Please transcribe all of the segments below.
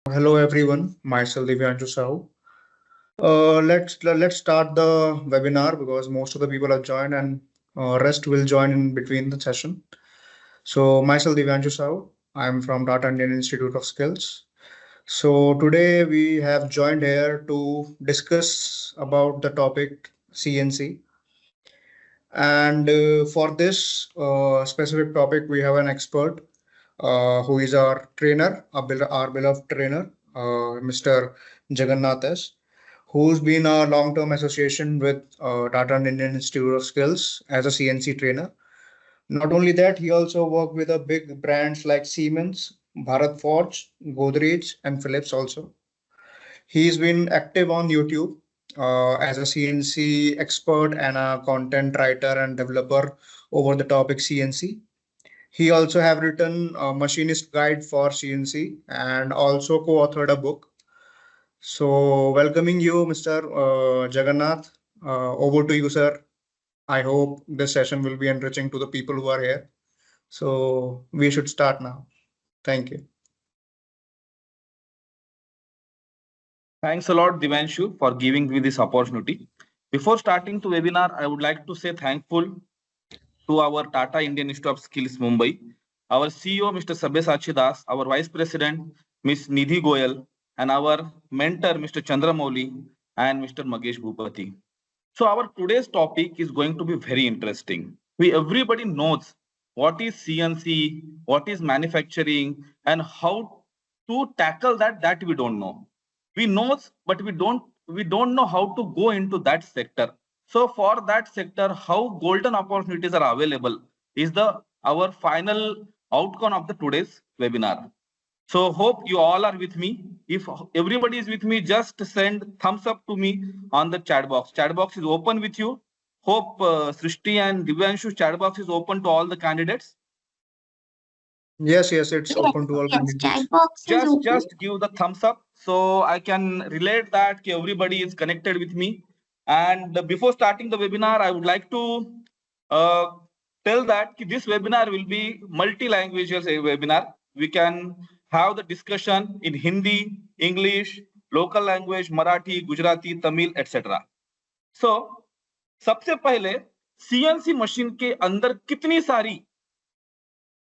Hello everyone, myself Divyanshu Sahu. Let's start the webinar because most of the people have joined and rest will join in between the session. So myself Divyanshu Sahu, I'm from Tata Indian Institute of Skills. So today we have joined here to discuss about the topic CNC. And for this specific topic, we have an expert who is our trainer, our beloved trainer, Mr. Jagannath S, who's been a long-term association with Tata Indian Institute of Skills as a CNC trainer. Not only that, he also worked with a big brands like Siemens, Bharat Forge, Godrej, and Philips also. He's been active on YouTube as a CNC expert and a content writer and developer over the topic CNC. He also have written a machinist guide for CNC and also co-authored a book. So welcoming you, Mr. Jagannath. Over to you, sir. I hope this session will be enriching to the people who are here. So we should start now. Thank you. Thanks a lot, Divanshu, for giving me this opportunity. Before starting the webinar, I would like to say thankful to our Tata Indian Institute of Skills Mumbai, our CEO, Mr. Sabyasachi Das, our Vice President, Ms. Nidhi Goyal, and our mentor, Mr. Chandramouli, and Mr. Magesh Bhupati. So our today's topic is going to be very interesting. Everybody knows what is CNC, what is manufacturing, and how to tackle that we don't know. We know, but we don't know how to go into that sector. So for that sector, how golden opportunities are available is our final outcome of the today's webinar. So hope you all are with me. If everybody is with me, just send thumbs up to me on the chat box. Chat box is open with you. Hope Srishti and Divyanshu chat box is open to all the candidates. Yes, it's open to all candidates. Just give the thumbs up so I can relate that everybody is connected with me. And before starting the webinar, I would like to tell that this webinar will be multi-language webinar. We can have the discussion in Hindi, English, local language, Marathi, Gujarati, Tamil, etc. So सबसे पहले CNC machine के अंदर कितनी सारी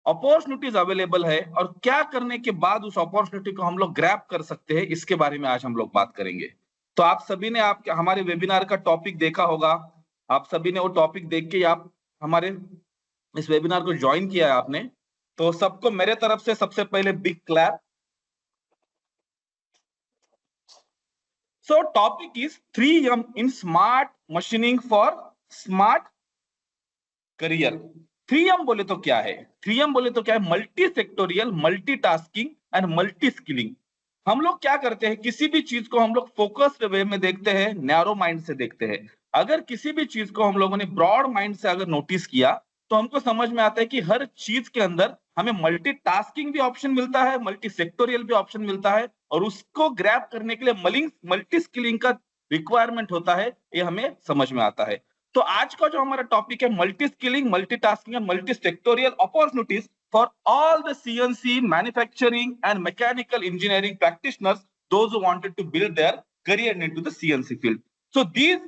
opportunities available है और क्या करने के बाद उस अपॉर्चुनिटी को हम लोग ग्रैब कर सकते हैं, इसके बारे में आज हम लोग बात करेंगे। तो आप सभी ने हमारे वेबिनार का टॉपिक देखा होगा, आप सभी ने वो टॉपिक देख के आप हमारे इस वेबिनार को ज्वाइन किया है आपने, तो सबको मेरे तरफ से सबसे पहले big clap. So topic is 3M in smart machining for smart career. 3M बोले तो क्या है? 3M बोले तो क्या है? Multi sectoral, multitasking and multi skilling. हम लोग क्या करते हैं, किसी भी चीज को हम लोग फोकस्ड वे में देखते हैं, नैरो माइंड से देखते हैं। अगर किसी भी चीज को हम लोगों ने ब्रॉड माइंड से अगर नोटिस किया तो हमको समझ में आता है कि हर चीज के अंदर हमें मल्टीटास्किंग भी ऑप्शन मिलता है, मल्टी सेक्टोरियल भी ऑप्शन मिलता है, और उसको ग्रैब करने के लिए मल्टी स्किलिंग का रिक्वायरमेंट होता है, ये हमें समझ में आता है। तो आज का जो हमारा टॉपिक है multi skilling, multitasking and multi sectoral opportunities for all the CNC manufacturing and mechanical engineering practitioners, those who wanted to build their career into the CNC field. So these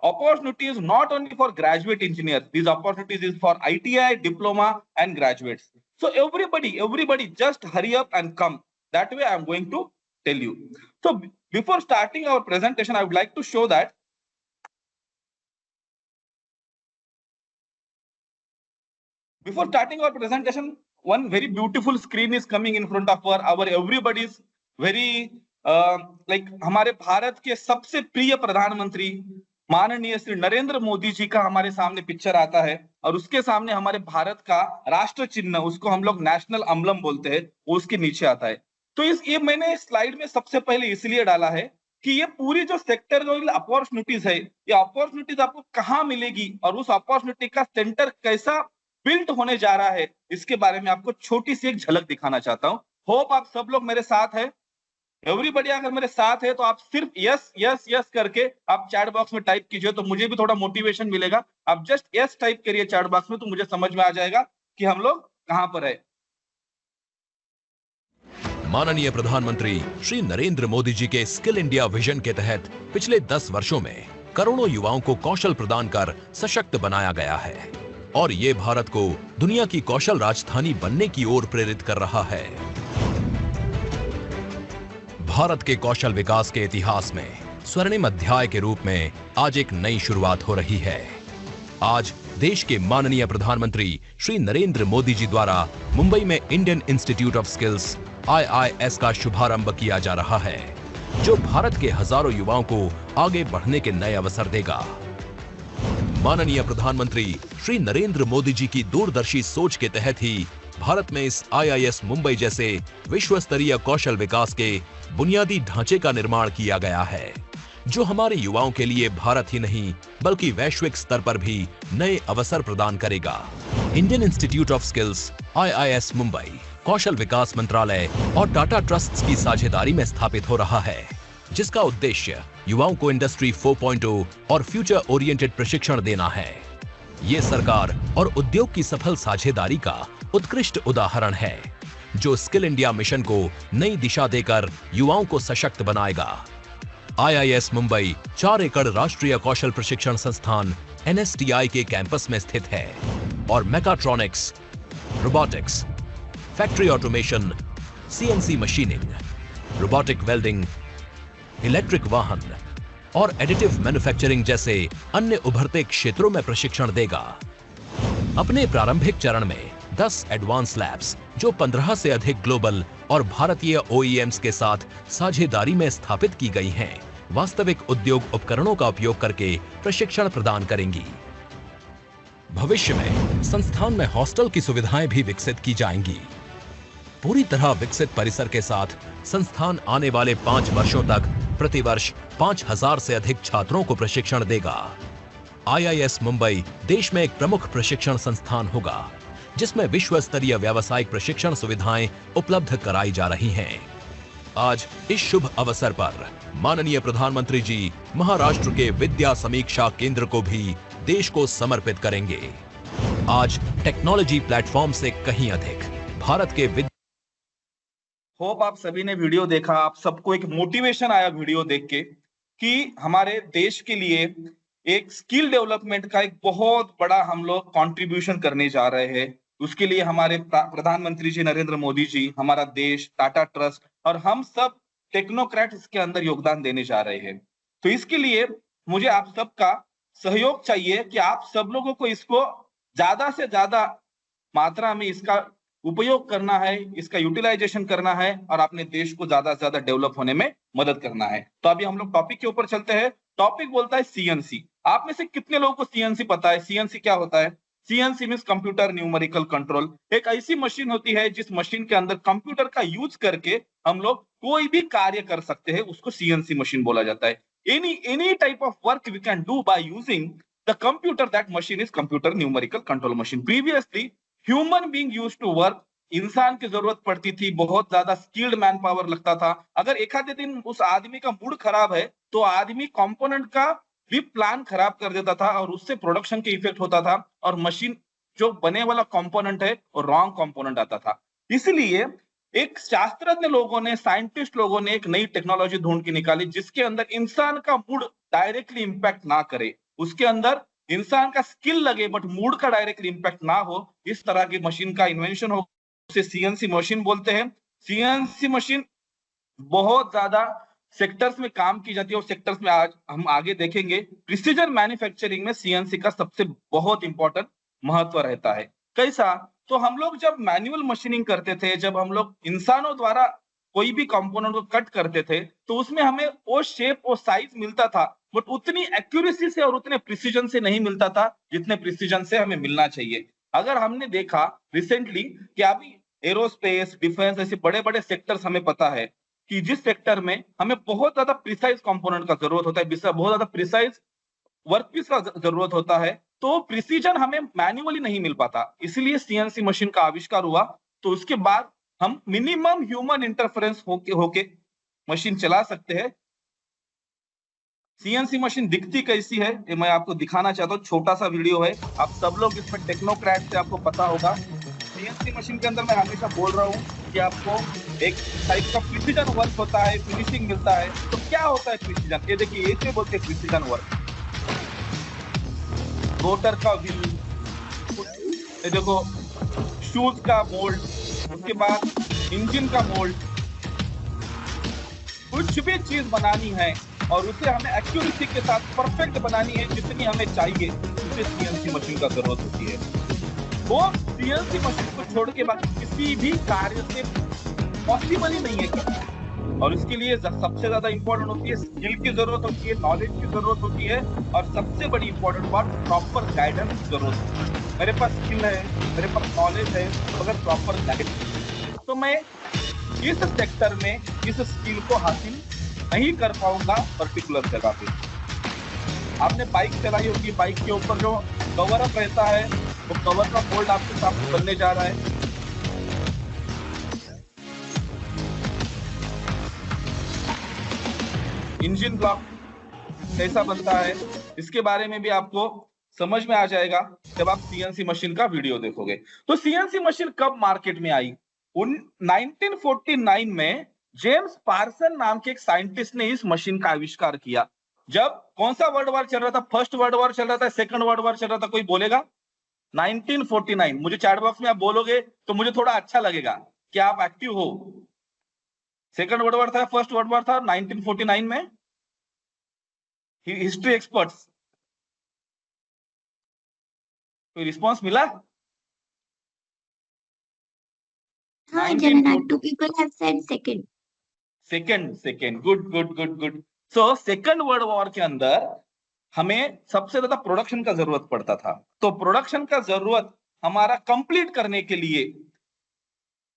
opportunities not only for graduate engineers, these opportunities is for ITI, diploma and graduates. So everybody just hurry up and come. That way I am going to tell you. So before starting our presentation, I would like to show that before starting our presentation, one very beautiful screen is coming in front of our everybody's very like हमारे भारत के सबसे प्रिय प्रधानमंत्री माननीय श्री नरेंद्र मोदी जी का हमारे सामने picture आता है, और उसके सामने हमारे भारत का राष्ट्र चिन्ह, उसको हम लोग नेशनल एम्बलम बोलते हैं, वो उसके नीचे आता है। तो ये मैंने स्लाइड में सबसे पहले इसलिए डाला है कि ये पूरी जो सेक्टोरियल अपॉर्चुनिटीज है, ये अपॉर्चुनिटीज आपको कहाँ मिलेगी और उस अपॉर्चुनिटी का सेंटर कैसा बिल्ड होने जा रहा है, इसके बारे में आपको छोटी सी एक झलक दिखाना चाहता हूं। होप आप सब लोग मेरे साथ है। एवरीबॉडी अगर मेरे साथ है तो आप सिर्फ यस यस यस करके आप चैट बॉक्स में टाइप कीजिए, तो मुझे भी थोड़ा मोटिवेशन मिलेगा। आप जस्ट यस टाइप करिए चैट बॉक्स में, तो मुझे समझ में आ जाएगा कि हम लोग कहां पर है। माननीय प्रधानमंत्री श्री नरेंद्र मोदी जी के स्किल इंडिया विजन के तहत पिछले 10 वर्षों में करोड़ों युवाओं को कौशल प्रदान कर सशक्त बनाया गया है और ये भारत को दुनिया की कौशल राजधानी बनने की ओर प्रेरित कर रहा है। भारत के कौशल विकास के इतिहास में स्वर्णिम अध्याय के रूप में आज एक नई शुरुआत हो रही है। आज देश के माननीय प्रधानमंत्री श्री नरेंद्र मोदी जी द्वारा मुंबई में Indian Institute of Skills IIS का शुभारंभ किया जा रहा है, जो भारत के हजारों युवाओं को आगे बढ़ने के नए अवसर देगा। माननीय प्रधानमंत्री श्री नरेंद्र मोदी जी की दूरदर्शी सोच के तहत ही भारत में इस IIS मुंबई जैसे विश्व स्तरीय कौशल विकास के बुनियादी ढांचे का निर्माण किया गया है, जो हमारे युवाओं के लिए भारत ही नहीं बल्कि वैश्विक स्तर पर भी नए अवसर प्रदान करेगा। Indian Institute of Skills IIS Mumbai कौशल विकास मंत्रालय और टाटा ट्रस्ट्स की साझेदारी में स्थापित हो रहा है, जिसका उद्देश्य युवाओं को इंडस्ट्री 4.0 और फ्यूचर ओरिएंटेड प्रशिक्षण देना है। ये सरकार और उद्योग की सफल साझेदारी का उत्कृष्ट उदाहरण है, जो स्किल इंडिया मिशन को नई दिशा देकर युवाओं को सशक्त बनाएगा। IIS मुंबई 4 एकड़ राष्ट्रीय कौशल प्रशिक्षण संस्थान NSTI के कैंपस में स्थित है और mechatronics, robotics, factory automation, CNC machining, robotic welding, electric वाहन और एडिटिव मैन्युफैक्चरिंग जैसे अन्य उभरते क्षेत्रों में प्रशिक्षण देगा। अपने प्रारंभिक चरण में 10 एडवांस लैब्स, जो 15 से अधिक ग्लोबल और भारतीय OEMs के साथ साझेदारी में स्थापित की गई हैं, वास्तविक उद्योग उपकरणों का उपयोग करके प्रशिक्षण प्रदान करेंगी। भविष्य में संस्थान में हॉस्टल की सुविधाएं भी विकसित की जाएंगी। पूरी तरह विकसित परिसर के साथ संस्थान आने वाले 5 वर्षों तक प्रतिवर्ष 5000 से अधिक छात्रों को प्रशिक्षण देगा। IIS मुंबई देश में एक प्रमुख प्रशिक्षण संस्थान होगा, जिसमें विश्व स्तरीय व्यावसायिक प्रशिक्षण सुविधाएं उपलब्ध कराई जा रही हैं। आज इस शुभ अवसर पर माननीय प्रधानमंत्री जी महाराष्ट्र के विद्या समीक्षा केंद्र को भी देश को समर्पित करेंगे। आज टेक्नोलॉजी प्लेटफॉर्म से कहीं अधिक भारत के होप आप सभी ने वीडियो देखा, आप सबको एक मोटिवेशन आया वीडियो देख के कि हमारे देश के लिए एक स्किल डेवलपमेंट का एक बहुत बड़ा हम लोग कंट्रीब्यूशन करने जा रहे हैं। उसके लिए हमारे प्रधानमंत्री जी नरेंद्र मोदी जी, हमारा देश, टाटा ट्रस्ट और हम सब टेक्नोक्रेट इसके अंदर योगदान देने जा रहे हैं। तो इसके लिए मुझे आप सबका सहयोग चाहिए कि आप सब लोगों को इसको ज्यादा से ज्यादा मात्रा में इसका उपयोग करना है, इसका यूटिलाइजेशन करना है और अपने देश को ज्यादा से ज्यादा डेवलप होने में मदद करना है। तो अभी हम लोग टॉपिक के ऊपर चलते हैं। टॉपिक बोलता है CNC। आप में से कितने लोगों को CNC पता है? CNC क्या होता है? CNC means computer numerical control. एक ऐसी मशीन होती है जिस मशीन के अंदर कंप्यूटर का यूज करके हम लोग कोई भी कार्य कर सकते हैं, उसको CNC मशीन बोला जाता है। any type of work we can do by using the computer, that machine is computer numerical control machine. Previously human being used to work, इंसान की जरूरत पड़ती थी, बहुत ज्यादा स्किल्ड मैन पावर लगता था। अगर एक आधे दिन उस आदमी का मूड खराब है तो आदमी कंपोनेंट का भी प्लान खराब कर देता था और उससे प्रोडक्शन के इफेक्ट होता था और मशीन जो बने वाला कंपोनेंट है वो रॉन्ग कंपोनेंट आता था। इसलिए एक शास्त्रज्ञ लोगों ने, साइंटिस्ट लोगों ने एक नई टेक्नोलॉजी ढूंढ के निकाली जिसके अंदर इंसान का मूड डायरेक्टली इंपैक्ट ना करे, उसके अंदर इंसान का स्किल लगे बट मूड का डायरेक्ट इंपैक्ट ना हो। इस तरह की मशीन का इन्वेंशन हो, उसे CNC मशीन बोलते हैं। CNC मशीन बहुत ज्यादा सेक्टर्स में काम की जाती है और सेक्टर्स में आज हम आगे देखेंगे। प्रिसीजन मैन्युफैक्चरिंग में CNC का सबसे बहुत इंपॉर्टेंट महत्व रहता है। कैसा? तो हम लोग जब मैनुअल मशीनिंग करते थे, जब हम लोग इंसानों द्वारा कोई भी कंपोनेंट को कट करते थे तो उसमें हमें वो शेप और साइज मिलता था, बट उतनी एक्यूरेसी से और उतने प्रिसीजन से नहीं मिलता था जितने प्रिसीजन से हमें मिलना चाहिए। अगर हमने देखा रिसेंटली कि अभी एरोस्पेस, डिफेंस ऐसे बड़े बड़े सेक्टर्स हमें पता है कि जिस सेक्टर में हमें बहुत ज्यादा प्रिसाइज कंपोनेंट का जरूरत होता है, बहुत ज्यादा प्रिसाइज वर्कपीस का जरूरत होता है, तो प्रिसीजन हमें मैन्युअली नहीं मिल पाता। इसलिए CNC मशीन का आविष्कार हुआ। तो उसके बाद हम मिनिमम ह्यूमन इंटरफेरेंस होके मशीन चला सकते हैं। CNC मशीन दिखती कैसी है ये मैं आपको दिखाना चाहता हूँ। छोटा सा वीडियो है, आप सब लोग इसमें टेक्नोक्रेट से आपको पता होगा। CNC मशीन के अंदर मैं हमेशा बोल रहा हूँ कि आपको एक टाइप का प्रिसीजन वर्क होता है, फिनिशिंग मिलता है। तो क्या होता है प्रिसीजन? ये देखिए, ऐसे बोलते हैं प्रिसीजन वर्क। रोटर का व्हील, ये देखो शूज का मोल्ड, उसके बाद इंजन का मोल्ड, कुछ भी चीज बनानी है और उसे हमें एक्यूरेसी के साथ परफेक्ट बनानी है जितनी हमें चाहिए, उसे सीएनसी मशीन का जरूरत होती है। वो सीएनसी मशीन को छोड़ के बाकी किसी भी कार्य से पॉसिबल ही नहीं है करना। और इसके लिए सबसे ज्यादा इंपॉर्टेंट होती है स्किल की जरूरत होती है, नॉलेज की जरूरत होती है, और सबसे बड़ी इंपॉर्टेंट बात प्रॉपर गाइडेंस की जरूरत होती है। मेरे पास स्किल है, मेरे पास नॉलेज है, अगर प्रॉपर गाइडेंस तो मैं इस सेक्टर में इस स्किल को हासिल नहीं कर पाऊंगा पर्टिकुलर जगह पे। आपने बाइक चलाई होगी, बाइक के ऊपर जो कवर अप रहता है, वो कवर का फोल्ड आपके सामने बनने जा रहा है। इंजन ब्लॉक कैसा बनता है, इसके बारे में भी आपको समझ में आ जाएगा जब आप सीएनसी मशीन का वीडियो देखोगे। तो सीएनसी मशीन कब मार्केट में आई? 1949 में जेम्स पार्सन नाम के एक साइंटिस्ट ने इस मशीन का आविष्कार किया। जब कौन सा वर्ल्ड वॉर चल रहा था? फर्स्ट वर्ल्ड वॉर चल रहा था, सेकंड वर्ल्ड वॉर चल रहा था? कोई बोलेगा? 1949। मुझे चैट बॉक्स में आप बोलोगे तो मुझे थोड़ा अच्छा लगेगा कि आप एक्टिव हो। सेकंड वर्ल्ड वॉर था, फर्स्ट वर्ल्ड वॉर था 1949 में? हिस्ट्री एक्सपर्ट्स, कोई रिस्पॉन्स मिला? हाँ Jagannath, 2 people have said second. Second, good. So second world war के अंदर हमें सबसे ज्यादा प्रोडक्शन का जरूरत पड़ता था। तो प्रोडक्शन का जरूरत हमारा कंप्लीट करने के लिए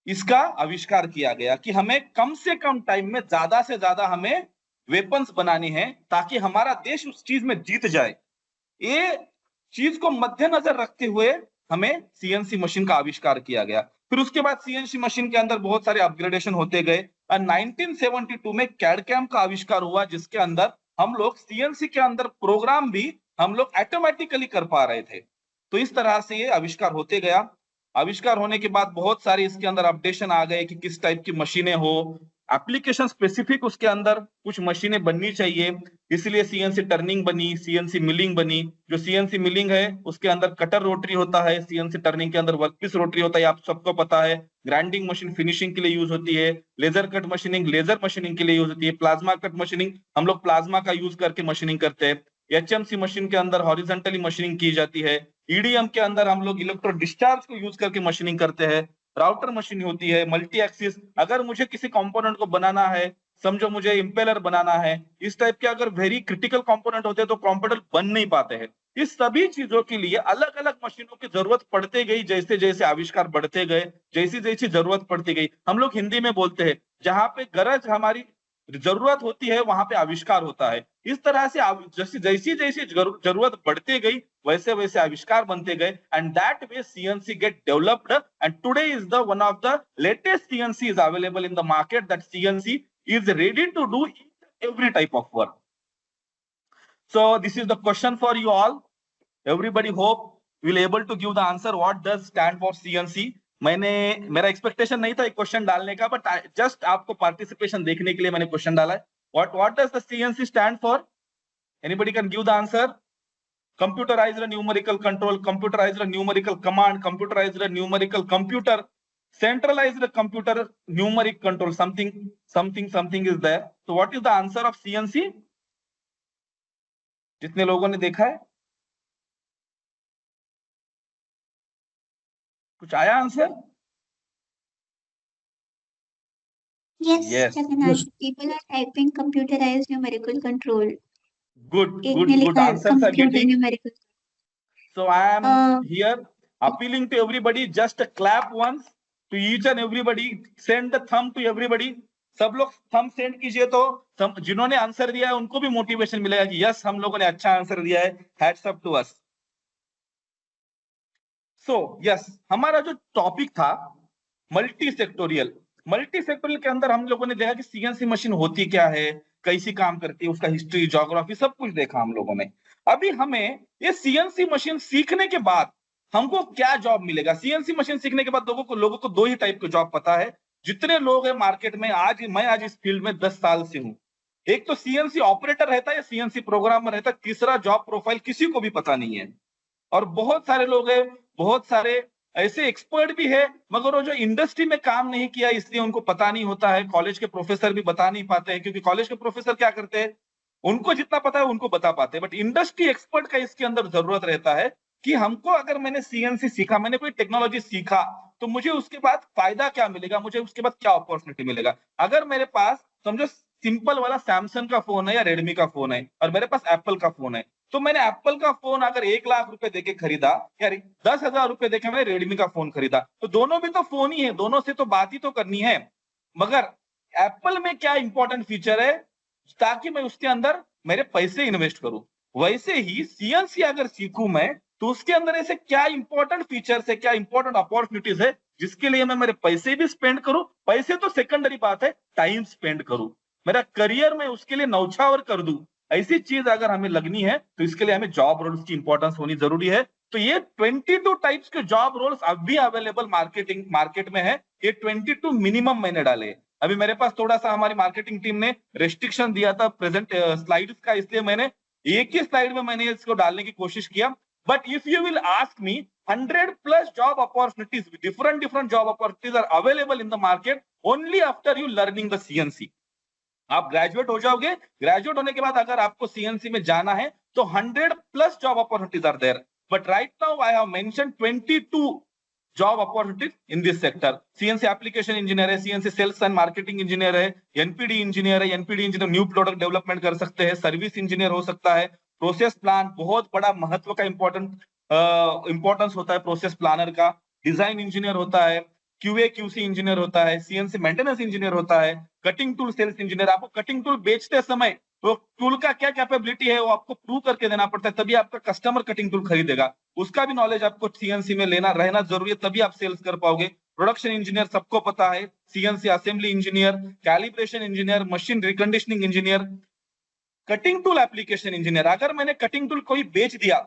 इसका आविष्कार किया गया कि हमें कम से कम टाइम में ज्यादा से ज्यादा हमें वेपन्स बनानी है ताकि हमारा देश उस चीज में जीत जाए। ये चीज को मद्देनजर रखते हुए हमें सीएनसी मशीन का आविष्कार किया गया। फिर उसके बाद सीएनसी मशीन के अंदर बहुत सारे अपग्रेडेशन होते गए और 1972 में कैड-कैम का आविष्कार हुआ, जिसके अंदर हम लोग सीएनसी के अंदर प्रोग्राम भी हम लोग ऑटोमेटिकली कर पा रहे थे। तो इस तरह से ये आविष्कार होते गया। आविष्कार होने के बाद बहुत सारे इसके अंदर अपडेशन आ गए कि किस टाइप की मशीनें हो, एप्लीकेशन स्पेसिफिक उसके अंदर कुछ मशीनें बननी चाहिए, इसलिए सीएनसी टर्निंग बनी, सीएनसी मिलिंग बनी। जो सीएनसी मिलिंग है उसके अंदर कटर रोटरी होता है, सीएनसी टर्निंग के अंदर वर्कपीस रोटरी होता है, आप सबको पता है। ग्राइंडिंग मशीन फिनिशिंग के लिए यूज होती है, laser cut machining laser machining के लिए यूज होती है, प्लाज्मा कट मशीनिंग हम लोग प्लाज्मा का यूज करके मशीनिंग करते हैं, एचएमसी मशीन के अंदर हॉरिजॉन्टली मशीनिंग की जाती है, ईडीएम के अंदर हम लोग इलेक्ट्रो डिस्चार्ज को यूज करके मशीनिंग करते हैं, राउटर मशीन होती है, मल्टी एक्सिस। अगर मुझे किसी कंपोनेंट को बनाना है, समझो मुझे इंपेलर बनाना है, इस टाइप के अगर वेरी क्रिटिकल कंपोनेंट होते हैं तो कंपोनेंट बन नहीं पाते हैं। इस सभी चीजों के लिए अलग अलग मशीनों की जरूरत पड़ते गई, जैसे जैसे आविष्कार बढ़ते गए, जैसी जैसी जरूरत पड़ती गई। हम लोग हिंदी में बोलते हैं जहां पे गरज हमारी जरूरत होती है वहां पे आविष्कार होता है। इस तरह से जैसी जैसी जरूरत बढ़ती गई वैसे वैसे आविष्कार बनते गए, and that way CNC get developed, and today is the one of the latest CNC is available in the market, that CNC is ready to do every type of work. So this is the question for you all. Everybody hope will able to give the answer. What does stand for CNC? मेरा expectation नहीं था एक question डालने का, but just आपको participation देखने के लिए मैंने क्वेश्चन डाला है। What does the CNC stand for? Anybody can give the answer? Computerized numerical control, computerized numerical command, computerized numerical computer, centralized computer numeric control, something is there. So what is the answer of CNC? जितने लोगों ने देखा है कुछ आया answer? Yes, Jagannath, people are typing computerized numerical control. Good एक ने लिखा answers are computer getting. numerical. So I am here appealing to everybody, just clap once to each and everybody, send the thumb to everybody. सब लोग thumb send कीजिए तो जिन्होंने answer दिया है उनको भी मोटिवेशन मिलेगा कि यस हम लोगों ने अच्छा आंसर दिया है, hats up to us. So yes, हमारा जो टॉपिक था मल्टी सेक्टोरियल के अंदर हम लोगों ने देखा कि सीएनसी मशीन होती क्या है, कैसी काम करती है, उसका हिस्ट्री, ज्योग्राफी सब कुछ देखा हम लोगों ने। अभी हमें ये सीएनसी मशीन सीखने के बाद हमको क्या जॉब मिलेगा? सीएनसी मशीन सीखने के बाद लोगों को दो ही टाइप के जॉब पता है। जितने लोग हैं मार्केट में, मैं आज इस फील्ड में 10 साल से हूं, एक तो सीएनसी ऑपरेटर रहता है या सीएनसी प्रोग्रामर रहता है, तीसरा जॉब प्रोफाइल किसी को भी पता नहीं है। और बहुत सारे लोग हैं, बहुत सारे ऐसे एक्सपर्ट भी है, मगर वो जो इंडस्ट्री में काम नहीं किया इसलिए उनको पता नहीं होता है। कॉलेज के प्रोफेसर भी बता नहीं पाते हैं, क्योंकि कॉलेज के प्रोफेसर क्या करते हैं, उनको जितना पता है उनको बता पाते हैं, बट इंडस्ट्री एक्सपर्ट का इसके अंदर जरूरत रहता है कि हमको, अगर मैंने सीएनसी सीखा, मैंने कोई टेक्नोलॉजी सीखा, तो मुझे उसके बाद फायदा क्या मिलेगा, मुझे उसके बाद क्या अपॉर्चुनिटी मिलेगा। अगर मेरे पास समझो सिंपल वाला सैमसंग का फोन है या रेडमी का फोन है और मेरे पास एप्पल का फोन है, तो मैंने एप्पल का फोन अगर 1 लाख रुपए देके खरीदा या 10,000 रुपए देके मैंने रेडमी का फोन खरीदा, तो दोनों भी तो फोन ही है, दोनों से तो बात ही तो करनी है। मगर एप्पल में क्या इंपॉर्टेंट फीचर है ताकि मैं उसके अंदर मेरे पैसे इन्वेस्ट करूं, वैसे ही सीएनसी अगर सीखूं मैं, तो उसके अंदर ऐसे क्या इंपॉर्टेंट फीचर्स है, क्या इंपॉर्टेंट अपॉर्चुनिटीज है जिसके लिए मैं मेरे पैसे भी स्पेंड करूं। पैसे तो सेकेंडरी बात है, टाइम स्पेंड करूं, मेरा करियर में उसके लिए नौछावर कर दूं। ऐसी चीज अगर हमें लगनी है तो इसके लिए हमें जॉब रोल्स की इंपॉर्टेंस होनी जरूरी है। तो ये 22 टाइप्स के जॉब रोल्स अभी अवेलेबल मार्केट में है। ये 22 मिनिमम मैंने डाले। अभी मेरे पास थोड़ा सा हमारी मार्केटिंग टीम ने रेस्ट्रिक्शन दिया था प्रेजेंट स्लाइड्स का, इसलिए मैंने एक ही स्लाइड में मैंने इसको डालने की कोशिश किया। But if you will ask me, 100+ job opportunities, different job opportunities are available in the market only after you learning the CNC. आप ग्रेजुएट हो जाओगे, ग्रेजुएट होने के बाद अगर आपको सीएनसी में जाना है तो 100+ job opportunities are there. But right now I have mention 22 job opportunities in this sector. CNC application engineer है, CNC sales and marketing engineer है, एनपीडी इंजीनियर है, NPD engineer new product development कर सकते हैं, सर्विस इंजीनियर हो सकता है, process plan बहुत बड़ा महत्व का इंपॉर्टेंस होता है प्रोसेस प्लानर का, डिजाइन इंजीनियर होता है, क्यूए क्यूसी इंजीनियर होता है, सीएनसी मेंटेनेंस इंजीनियर होता है, कटिंग टूल सेल्स इंजीनियर। आपको कटिंग टूल बेचते समय तो टूल का क्या कैपेबिलिटी है वो आपको प्रूव करके देना पड़ता है, तभी आपका कस्टमर कटिंग टूल खरीदेगा। उसका भी नॉलेज आपको सीएनसी में लेना रहना जरूरी है, तभी आप सेल्स कर पाओगे। प्रोडक्शन इंजीनियर सबको पता है, CNC assembly engineer, calibration engineer, machine reconditioning engineer, cutting tool application engineer. अगर मैंने कटिंग टूल कोई बेच दिया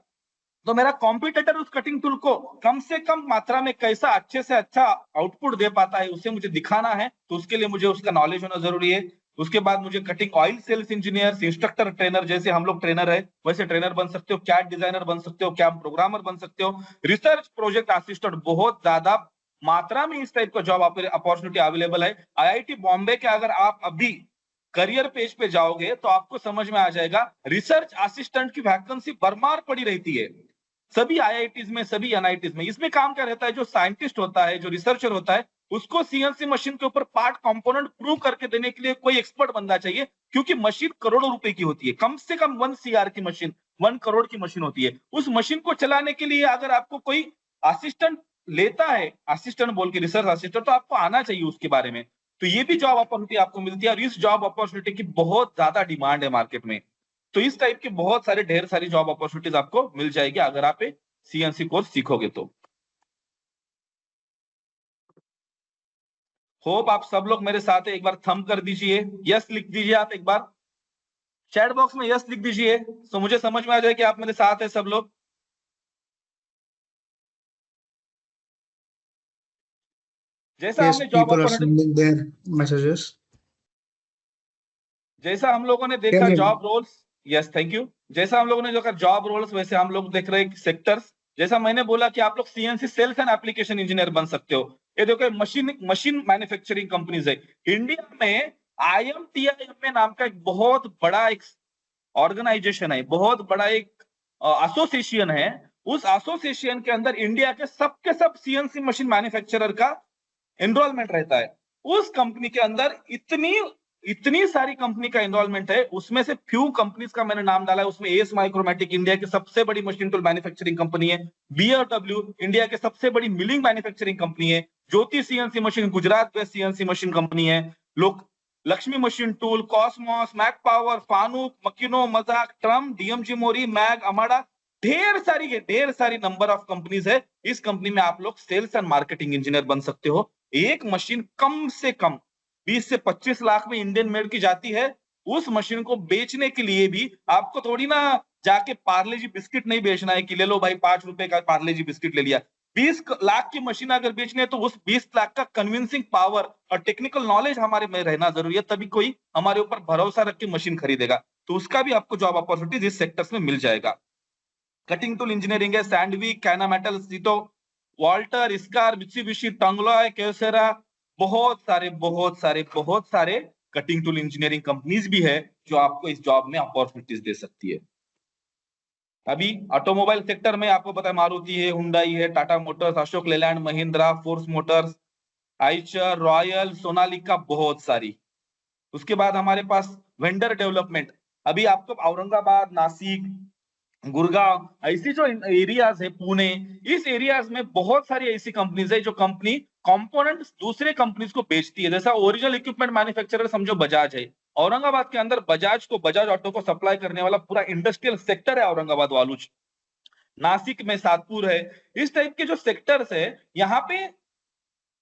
तो मेरा कॉम्पिटिटर उस कटिंग टूल को कम से कम मात्रा में कैसा अच्छे से अच्छा आउटपुट दे पाता है उसे मुझे दिखाना है, तो उसके लिए मुझे उसका नॉलेज होना जरूरी है। उसके बाद मुझे cutting oil sales engineer, instructor, trainer, जैसे हम लोग ट्रेनर है वैसे ट्रेनर बन सकते हो, कैड डिजाइनर बन सकते हो, कैड प्रोग्रामर बन सकते हो, रिसर्च प्रोजेक्ट असिस्टेंट, बहुत ज्यादा मात्रा में इस टाइप का जॉब अपॉर्चुनिटी अवेलेबल है। आईआईटी बॉम्बे के अगर आप अभी करियर पेज पे जाओगे तो आपको समझ में आ जाएगा, रिसर्च असिस्टेंट की वैकेंसी भरमार पड़ी रहती है सभी आईआईटीज में, सभी एनआईटीज में। इसमें काम क्या रहता है, जो साइंटिस्ट होता है, जो रिसर्चर होता है, उसको सीएनसी मशीन के ऊपर पार्ट कंपोनेंट प्रूव करके देने के लिए कोई एक्सपर्ट बंदा चाहिए, क्योंकि मशीन करोड़ों रुपए की होती है, कम से कम 1 CR की मशीन, 1 करोड़ की मशीन होती है। उस मशीन को चलाने के लिए अगर आपको कोई असिस्टेंट लेता है, असिस्टेंट बोल के रिसर्च असिस्टेंट, तो आपको आना चाहिए उसके बारे में। तो ये भी जॉब अपॉर्चुनिटी आपको मिलती है और इस जॉब अपॉर्चुनिटी की बहुत ज्यादा डिमांड है मार्केट में। तो इस टाइप की बहुत सारे ढेर सारी जॉब अपॉर्चुनिटीज आपको मिल जाएगी अगर आप सीएनसी कोर्स सीखोगे तो। होप आप सब लोग मेरे साथ है, एक बार थंब कर दीजिए, यस लिख दीजिए, आप एक बार चैट बॉक्स में यस लिख दीजिए तो मुझे समझ में आ जाए कि आप मेरे साथ है सब लोग। जैसा Yes, हमने job people are opportunity, sending their messages. जैसा हम लोगों ने देखा Can you? Job roles, yes thank you, जैसा हम लोगों ने देखा जॉब रोल्स, वैसे हम लोग देख रहे हैं सेक्टर्स। जैसा मैंने बोला कि आप लोग CNC sales and application engineer बन सकते हो। ये देखो मशीन मैन्युफैक्चरिंग कंपनीज है इंडिया में। IMTIMA नाम का एक बहुत बड़ा एक ऑर्गेनाइजेशन है, बहुत बड़ा एक एसोसिएशन है। उस एसोसिएशन के अंदर इंडिया के सब सीएनसी मशीन मैन्युफैक्चरर का एनरोलमेंट रहता है। उस कंपनी के अंदर इतनी सारी कंपनी का एनरोलमेंट है, उसमें से फ्यू कंपनीज का मैंने नाम डाला है। उसमें एस माइक्रोमैटिक इंडिया की सबसे बड़ी मशीन टूल मैन्युफैक्चरिंग कंपनी है, BFW इंडिया की सबसे बड़ी मिलिंग मैन्युफैक्चरिंग कंपनी है, Jyoti CNC machine Gujarat based CNC machine company है, लोग Lakshmi machine tool, Cosmos, Macpower, Fanuc, Makino, Mazak, Trumpf, DMG Mori, Mag, Amada, ढेर सारी नंबर ऑफ कंपनीज है। इस कंपनी में आप लोग सेल्स एंड मार्केटिंग इंजीनियर बन सकते हो। एक मशीन कम से कम 20 से 25 लाख में इंडियन मेड की जाती है। उस मशीन को बेचने के लिए भी आपको थोड़ी ना जाके पार्ले जी बिस्किट नहीं बेचना है कि ले लो भाई 5 रुपए का पार्ले जी बिस्किट ले लिया। 20 लाख की मशीन अगर बेचनी है तो उस 20 लाख का कन्विंसिंग पावर और टेक्निकल नॉलेज हमारे में रहना जरूरी है, तभी कोई हमारे ऊपर भरोसा रख के मशीन खरीदेगा। तो उसका भी आपको जॉब अपॉर्चुनिटीज इस सेक्टर्स में मिल जाएगा। कटिंग टूल इंजीनियरिंग है, सैंडविक, कैना मेटल, सीटो, वॉल्टर, स्कार, मित्सुबिशी, टंगलॉय, केसेरा, बहुत सारे कटिंग टूल इंजीनियरिंग कंपनीज भी है जो आपको इस जॉब में अपॉर्चुनिटीज दे सकती है। अभी ऑटोमोबाइल सेक्टर में आपको पता है मारुति है, हुंडई है, Tata Motors, Ashok Leyland, Mahindra, force Motors, Eicher, royal, Sonalika, बहुत सारी। उसके बाद हमारे पास वेंडर डेवलपमेंट, अभी आपको औरंगाबाद, नासिक, गुड़गांव, ऐसी जो एरियाज है, पुणे, इस एरियाज में बहुत सारी ऐसी कंपनीज है जो कंपनी कंपोनेंट्स दूसरे कंपनीज को बेचती है। जैसा ओरिजिनल इक्विपमेंट मैन्युफैक्चरर समझो बजाज है, औरंगाबाद के अंदर बजाज ऑटो को सप्लाई करने वाला पूरा इंडस्ट्रियल सेक्टर है औरंगाबाद वालूज। नासिक में सातपुर है। इस टाइप के जो सेक्टर्स है, यहाँ पे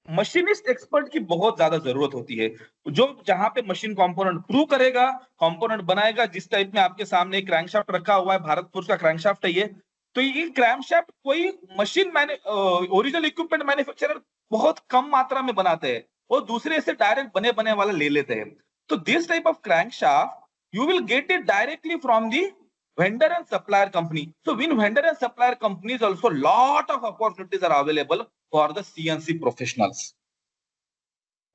मशीनिस्ट एक्सपर्ट की बहुत ज्यादा जरूरत होती है, जो जहां पे मशीन कंपोनेंट प्रूव करेगा, कंपोनेंट बनाएगा। जिस टाइप में आपके सामने एक क्रैंकशाफ्ट रखा हुआ है, भारत फोर्स का क्रैंकशाफ्ट है तो ये क्रैंकशाफ्ट कोई मशीन ओरिजिनल इक्विपमेंट मैन्युफैक्चरर बहुत कम मात्रा में बनाते हैं, वो दूसरे से डायरेक्ट बने वाला ले लेते हैं। तो this type of crankshaft you will get it directly from the vendor and supplier company. So in vendor and supplier companies also lot of opportunities are available for the CNC professionals.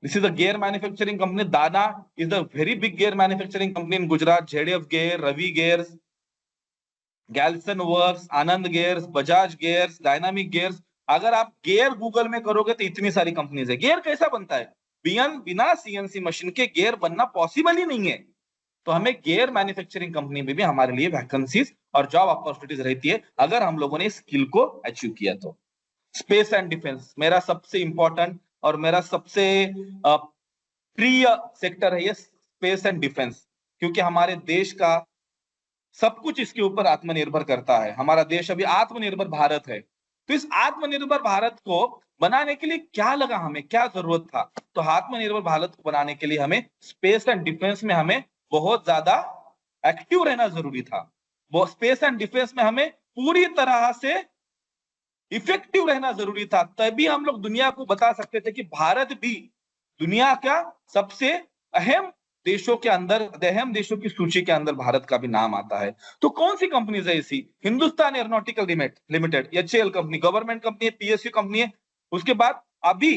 This is a gear manufacturing company. Dana is a very big gear manufacturing company in Gujarat. ZF Gear, Ravi Gears, Galson Works, Anand Gears, Bajaj Gears, Dynamic Gears. अगर आप gear Google में करोगे तो इतनी सारी companies है। gear कैसा बनता है? बिना CNC मशीन के gear बनना पॉसिबल ही नहीं है। तो हमें गेयर मैन्युफैक्चरिंग कंपनी में भी हमारे लिए वैकेंसीज और जॉब अपॉर्चुनिटीज रहती है अगर हम लोगों ने स्किल को अचीव किया तो। स्पेस एंड डिफेंस मेरा सबसे इंपॉर्टेंट और मेरा सबसे प्रिय सेक्टर है ये स्पेस एंड डिफेंस, क्योंकि हमारे देश का सब कुछ इसके ऊपर आत्मनिर्भर करता है। हमारा देश अभी आत्मनिर्भर भारत है, तो इस आत्मनिर्भर भारत को बनाने के लिए क्या लगा, हमें क्या जरूरत था? तो आत्मनिर्भर भारत को बनाने के लिए हमें स्पेस एंड डिफेंस में हमें बहुत ज्यादा एक्टिव रहना जरूरी था। वो स्पेस एंड डिफेंस में हमें पूरी तरह से इफेक्टिव रहना जरूरी था, तभी हम लोग दुनिया को बता सकते थे कि भारत भी दुनिया का सबसे अहम देशों के अंदर, अहम देशों की सूची के अंदर भारत का भी नाम आता है। तो कौन सी कंपनीज है ऐसी? Hindustan aeronautical limited, HAL company, government company है, PSU कंपनी है। उसके बाद अभी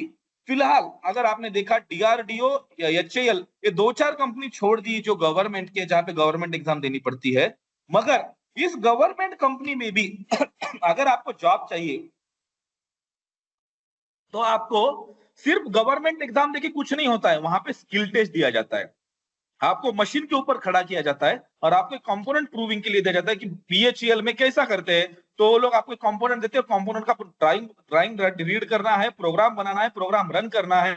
फिलहाल अगर आपने देखा DRDO या HAL, ये 2-4 कंपनी छोड़ दी जो गवर्नमेंट के, जहां पे गवर्नमेंट एग्जाम देनी पड़ती है। मगर इस गवर्नमेंट कंपनी में भी अगर आपको जॉब चाहिए तो आपको सिर्फ गवर्नमेंट एग्जाम देके कुछ नहीं होता है, वहां पे स्किल टेस्ट दिया जाता है, आपको मशीन के ऊपर खड़ा किया जाता है और आपको कंपोनेंट प्रूविंग के लिए दिया जाता है कि BHEL में कैसा करते हैं। तो वो लोग आपको कंपोनेंट देते हैं, कंपोनेंट का ड्राइंग रीड करना है, प्रोग्राम बनाना है, प्रोग्राम रन करना है,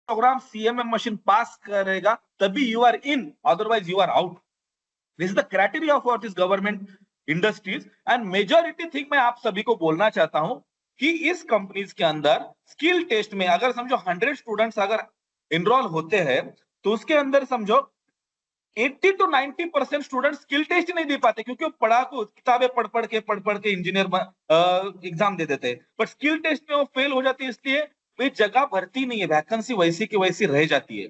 प्रोग्राम CMM मशीन पास करेगा तभी you are in, otherwise you are out. This is the criteria for this government industries and majority thing मैं आप सभी को बोलना चाहता हूं कि इस कंपनीज के अंदर स्किल टेस्ट में अगर समझो 100 स्टूडेंट्स अगर इनरोल होते हैं तो उसके अंदर समझो 80 to 90% स्टूडेंट स्किल टेस्ट नहीं दे पाते, क्योंकि वो किताबें पढ़ पढ़ के इंजीनियर एग्जाम दे देते हैं, बट स्किल टेस्ट में वो फेल हो जाती है, इसलिए वे जगह भरती नहीं है, वैकेंसी वैसी की वैसी रह जाती है।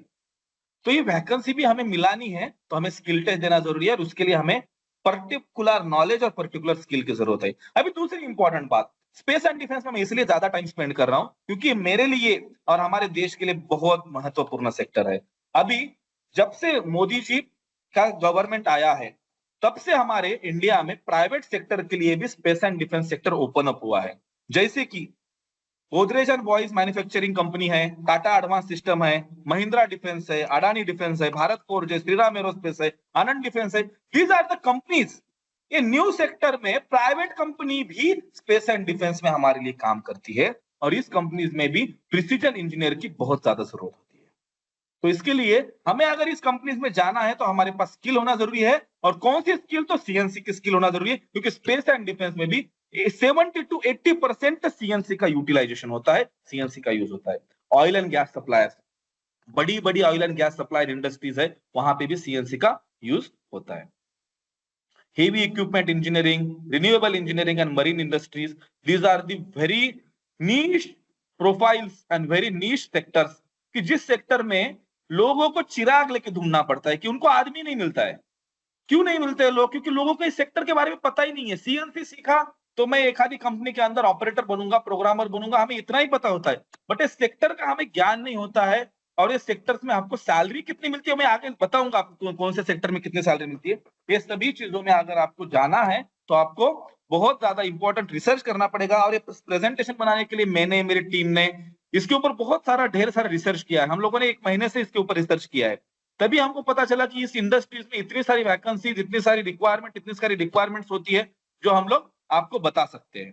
तो ये वैकेंसी भी हमें मिलानी है तो हमें स्किल टेस्ट देना जरूरी है और उसके लिए हमें पर्टिकुलर नॉलेज और पर्टिकुलर स्किल की जरूरत है। अभी दूसरी इंपॉर्टेंट बात, स्पेस एंड डिफेंस में मैं इसलिए ज्यादा टाइम स्पेंड कर रहा हूं क्योंकि मेरे लिए और हमारे देश के लिए बहुत महत्वपूर्ण सेक्टर है। अभी जब से मोदी जी का गवर्नमेंट आया है तब से हमारे इंडिया में प्राइवेट सेक्टर के लिए भी space and defence sector open up हुआ है। जैसे कि Godrej and boys manufacturing company है, टाटा एडवांस सिस्टम है, महिंद्रा डिफेंस है, अडानी डिफेंस है, भारत फोर्ज है, श्रीराम एरोस्पेस है, आनंद डिफेंस है। These are the companies. ये न्यू सेक्टर में प्राइवेट कंपनी भी स्पेस एंड डिफेंस में हमारे लिए काम करती है और इस कंपनीज में भी प्रिसीजन इंजीनियर की बहुत ज्यादा जरूरत होती है। तो इसके लिए हमें अगर इस कंपनीज में जाना है तो हमारे पास स्किल होना जरूरी है, और कौन सी स्किल? तो CNC की स्किल होना जरूरी है, क्योंकि स्पेस एंड डिफेंस में भी 70 to 80% CNC का यूटिलाइजेशन होता है, CNC का यूज होता है। ऑयल एंड गैस सप्लायर्स, बड़ी बड़ी oil and gas supplier industries है, वहां पे भी CNC का यूज होता है। Heavy equipment engineering, renewable engineering and marine industries, these are the very niche profiles and very niche sectors, कि जिस सेक्टर में लोगों को चिराग लेके ढूंढना पड़ता है, कि उनको आदमी नहीं मिलता है। क्यों नहीं मिलते हैं लोग? क्योंकि लोगों को इस सेक्टर के बारे में पता ही नहीं है। सीएनसी सीखा तो मैं एक आधी कंपनी के अंदर ऑपरेटर बनूंगा, प्रोग्रामर बनूंगा, हमें इतना ही पता होता है, बट इस सेक्टर का हमें ज्ञान नहीं होता है। और इस सेक्टर्स में आपको सैलरी कितनी मिलती है, मैं आगे बताऊंगा आपको कौन से सेक्टर में कितनी सैलरी मिलती है। ये सभी चीजों में अगर आपको जाना है तो आपको बहुत ज्यादा इंपॉर्टेंट रिसर्च करना पड़ेगा। और ये प्रेजेंटेशन बनाने के लिए मैंने, मेरी टीम ने इसके ऊपर बहुत सारा ढेर सारा रिसर्च किया है। हम लोगों ने 1 महीने से इसके ऊपर रिसर्च किया है। तभी हमको पता चला कि इस इंडस्ट्रीज में इतनी सारी वैकेंसीज, इतनी सारी रिक्वायरमेंट्स होती है, जो हम लोग आपको बता सकते हैं।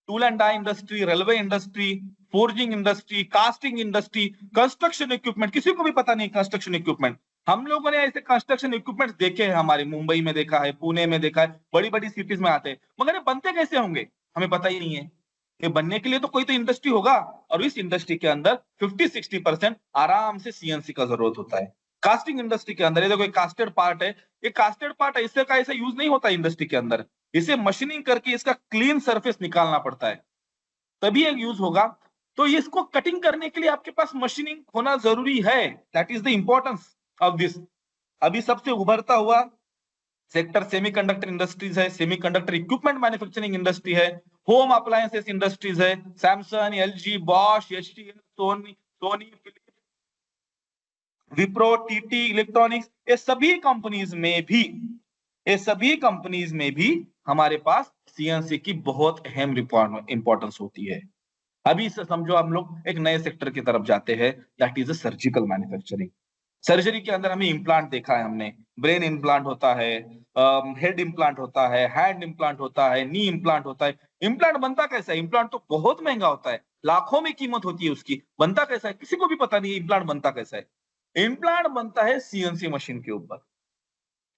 Tool and die industry, railway industry, forging industry, casting industry, construction equipment, किसी को भी पता नहीं कंस्ट्रक्शन इक्विपमेंट। हम लोगों ने ऐसे कंस्ट्रक्शन इक्विपमेंट देखे हैं, हमारे मुंबई में देखा है, पुणे में देखा है, बड़ी बड़ी सिटीज में आते हैं, मगर ये बनते कैसे होंगे हमें पता ही नहीं है। ये बनने के लिए तो कोई तो इंडस्ट्री होगा, और इस इंडस्ट्री के अंदर 50-60% आराम से सीएनसी का जरूरत होता है। कास्टिंग इंडस्ट्री के अंदर ये देखो, कास्टेड पार्ट है, ये कास्टेड पार्ट ऐसे का ऐसे यूज नहीं होता इंडस्ट्री के अंदर, इसे मशीनिंग करके इसका क्लीन सरफेस निकालना पड़ता है, तभी एक यूज होगा। तो इसको कटिंग करने के लिए आपके पास मशीनिंग होना जरूरी है। That is the importance of this. अभी सबसे उभरता हुआ सेक्टर सेमीकंडक्टर इंडस्ट्रीज है, सेमीकंडक्टर इक्विपमेंट मैन्युफैक्चरिंग इंडस्ट्री है, होम अप्लायंसेस इंडस्ट्रीज है, Samsung, LG, Bosch, HTL, Sony, Philips, Wipro, TT electronics, ये सभी कंपनीज में भी हमारे पास सीएनसी की बहुत अहम इंपॉर्टेंस होती है। अभी से समझो हम लोग एक नए सेक्टर की तरफ जाते हैं, that is surgical manufacturing. Surgery के अंदर हमें इम्प्लांट देखा है, हमने ब्रेन इम्प्लांट होता है, हेड इम्प्लांट होता है, हैंड इम्प्लांट होता है, नी इम्प्लांट होता है। इम्प्लांट बनता कैसा है? इम्प्लांट तो बहुत महंगा होता है, लाखों में कीमत होती है उसकी। बनता कैसा है किसी को भी पता नहीं है, इम्प्लांट बनता कैसा है। इम्प्लांट बनता है सीएनसी मशीन के ऊपर,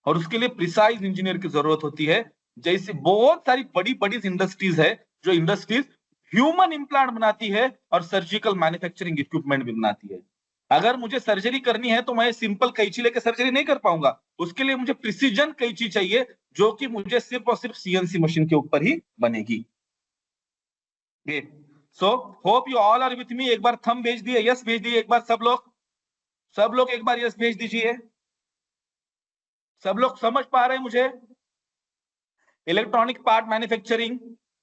और उसके लिए प्रिसाइज इंजीनियर की जरूरत होती है। जैसे बहुत सारी बड़ी बड़ी इंडस्ट्रीज है, जो इंडस्ट्रीज ह्यूमन इम्प्लांट बनाती है और सर्जिकल मैन्युफैक्चरिंग इक्विपमेंट भी बनाती है। अगर मुझे सर्जरी करनी है तो मैं सिंपल कैंची लेकर सर्जरी नहीं कर पाऊंगा, उसके लिए मुझे प्रिसीजन कैंची चाहिए, जो कि मुझे सिर्फ और सिर्फ सीएनसी मशीन के ऊपर ही बनेगी। So hope you all are with me. एक बार थंब भेज दिए, यस भेज दिए, एक बार सब लोग एक बार यस भेज दीजिए। सब लोग समझ पा रहे हैं मुझे? इलेक्ट्रॉनिक पार्ट मैन्युफैक्चरिंग,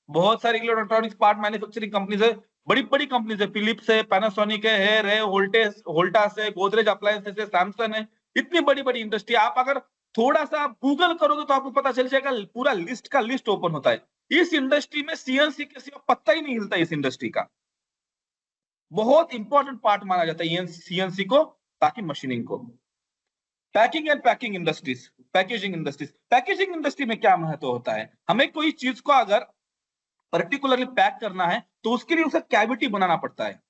बहुत सारी इलेक्ट्रॉनिक्स पार्ट मैन्युफैक्चरिंग कंपनीज है, बड़ी बड़ी कंपनीज है, फिलिप्स है, पैनासोनिक है, हेयर है, वोल्टास है, गोदरेज अप्लायंसेस है, सैमसंग है, इतनी बड़ी बड़ी इंडस्ट्री। आप अगर थोड़ा सा गूगल करोगे तो आपको पता चल जाएगा, पूरा लिस्ट का लिस्ट ओपन होता है। इस इंडस्ट्री में सीएनसी के सिवा पत्ता ही नहीं हिलता। इस इंडस्ट्री का बहुत इंपॉर्टेंट पार्ट माना जाता है सीएनसी को, ताकि मशीनिंग को। Packing and packing industries, packaging industry में क्या महत्व होता है? हमें कोई चीज को अगर पर्टिकुलरली पैक करना है तो उसके लिए उसे कैविटी बनाना पड़ता है।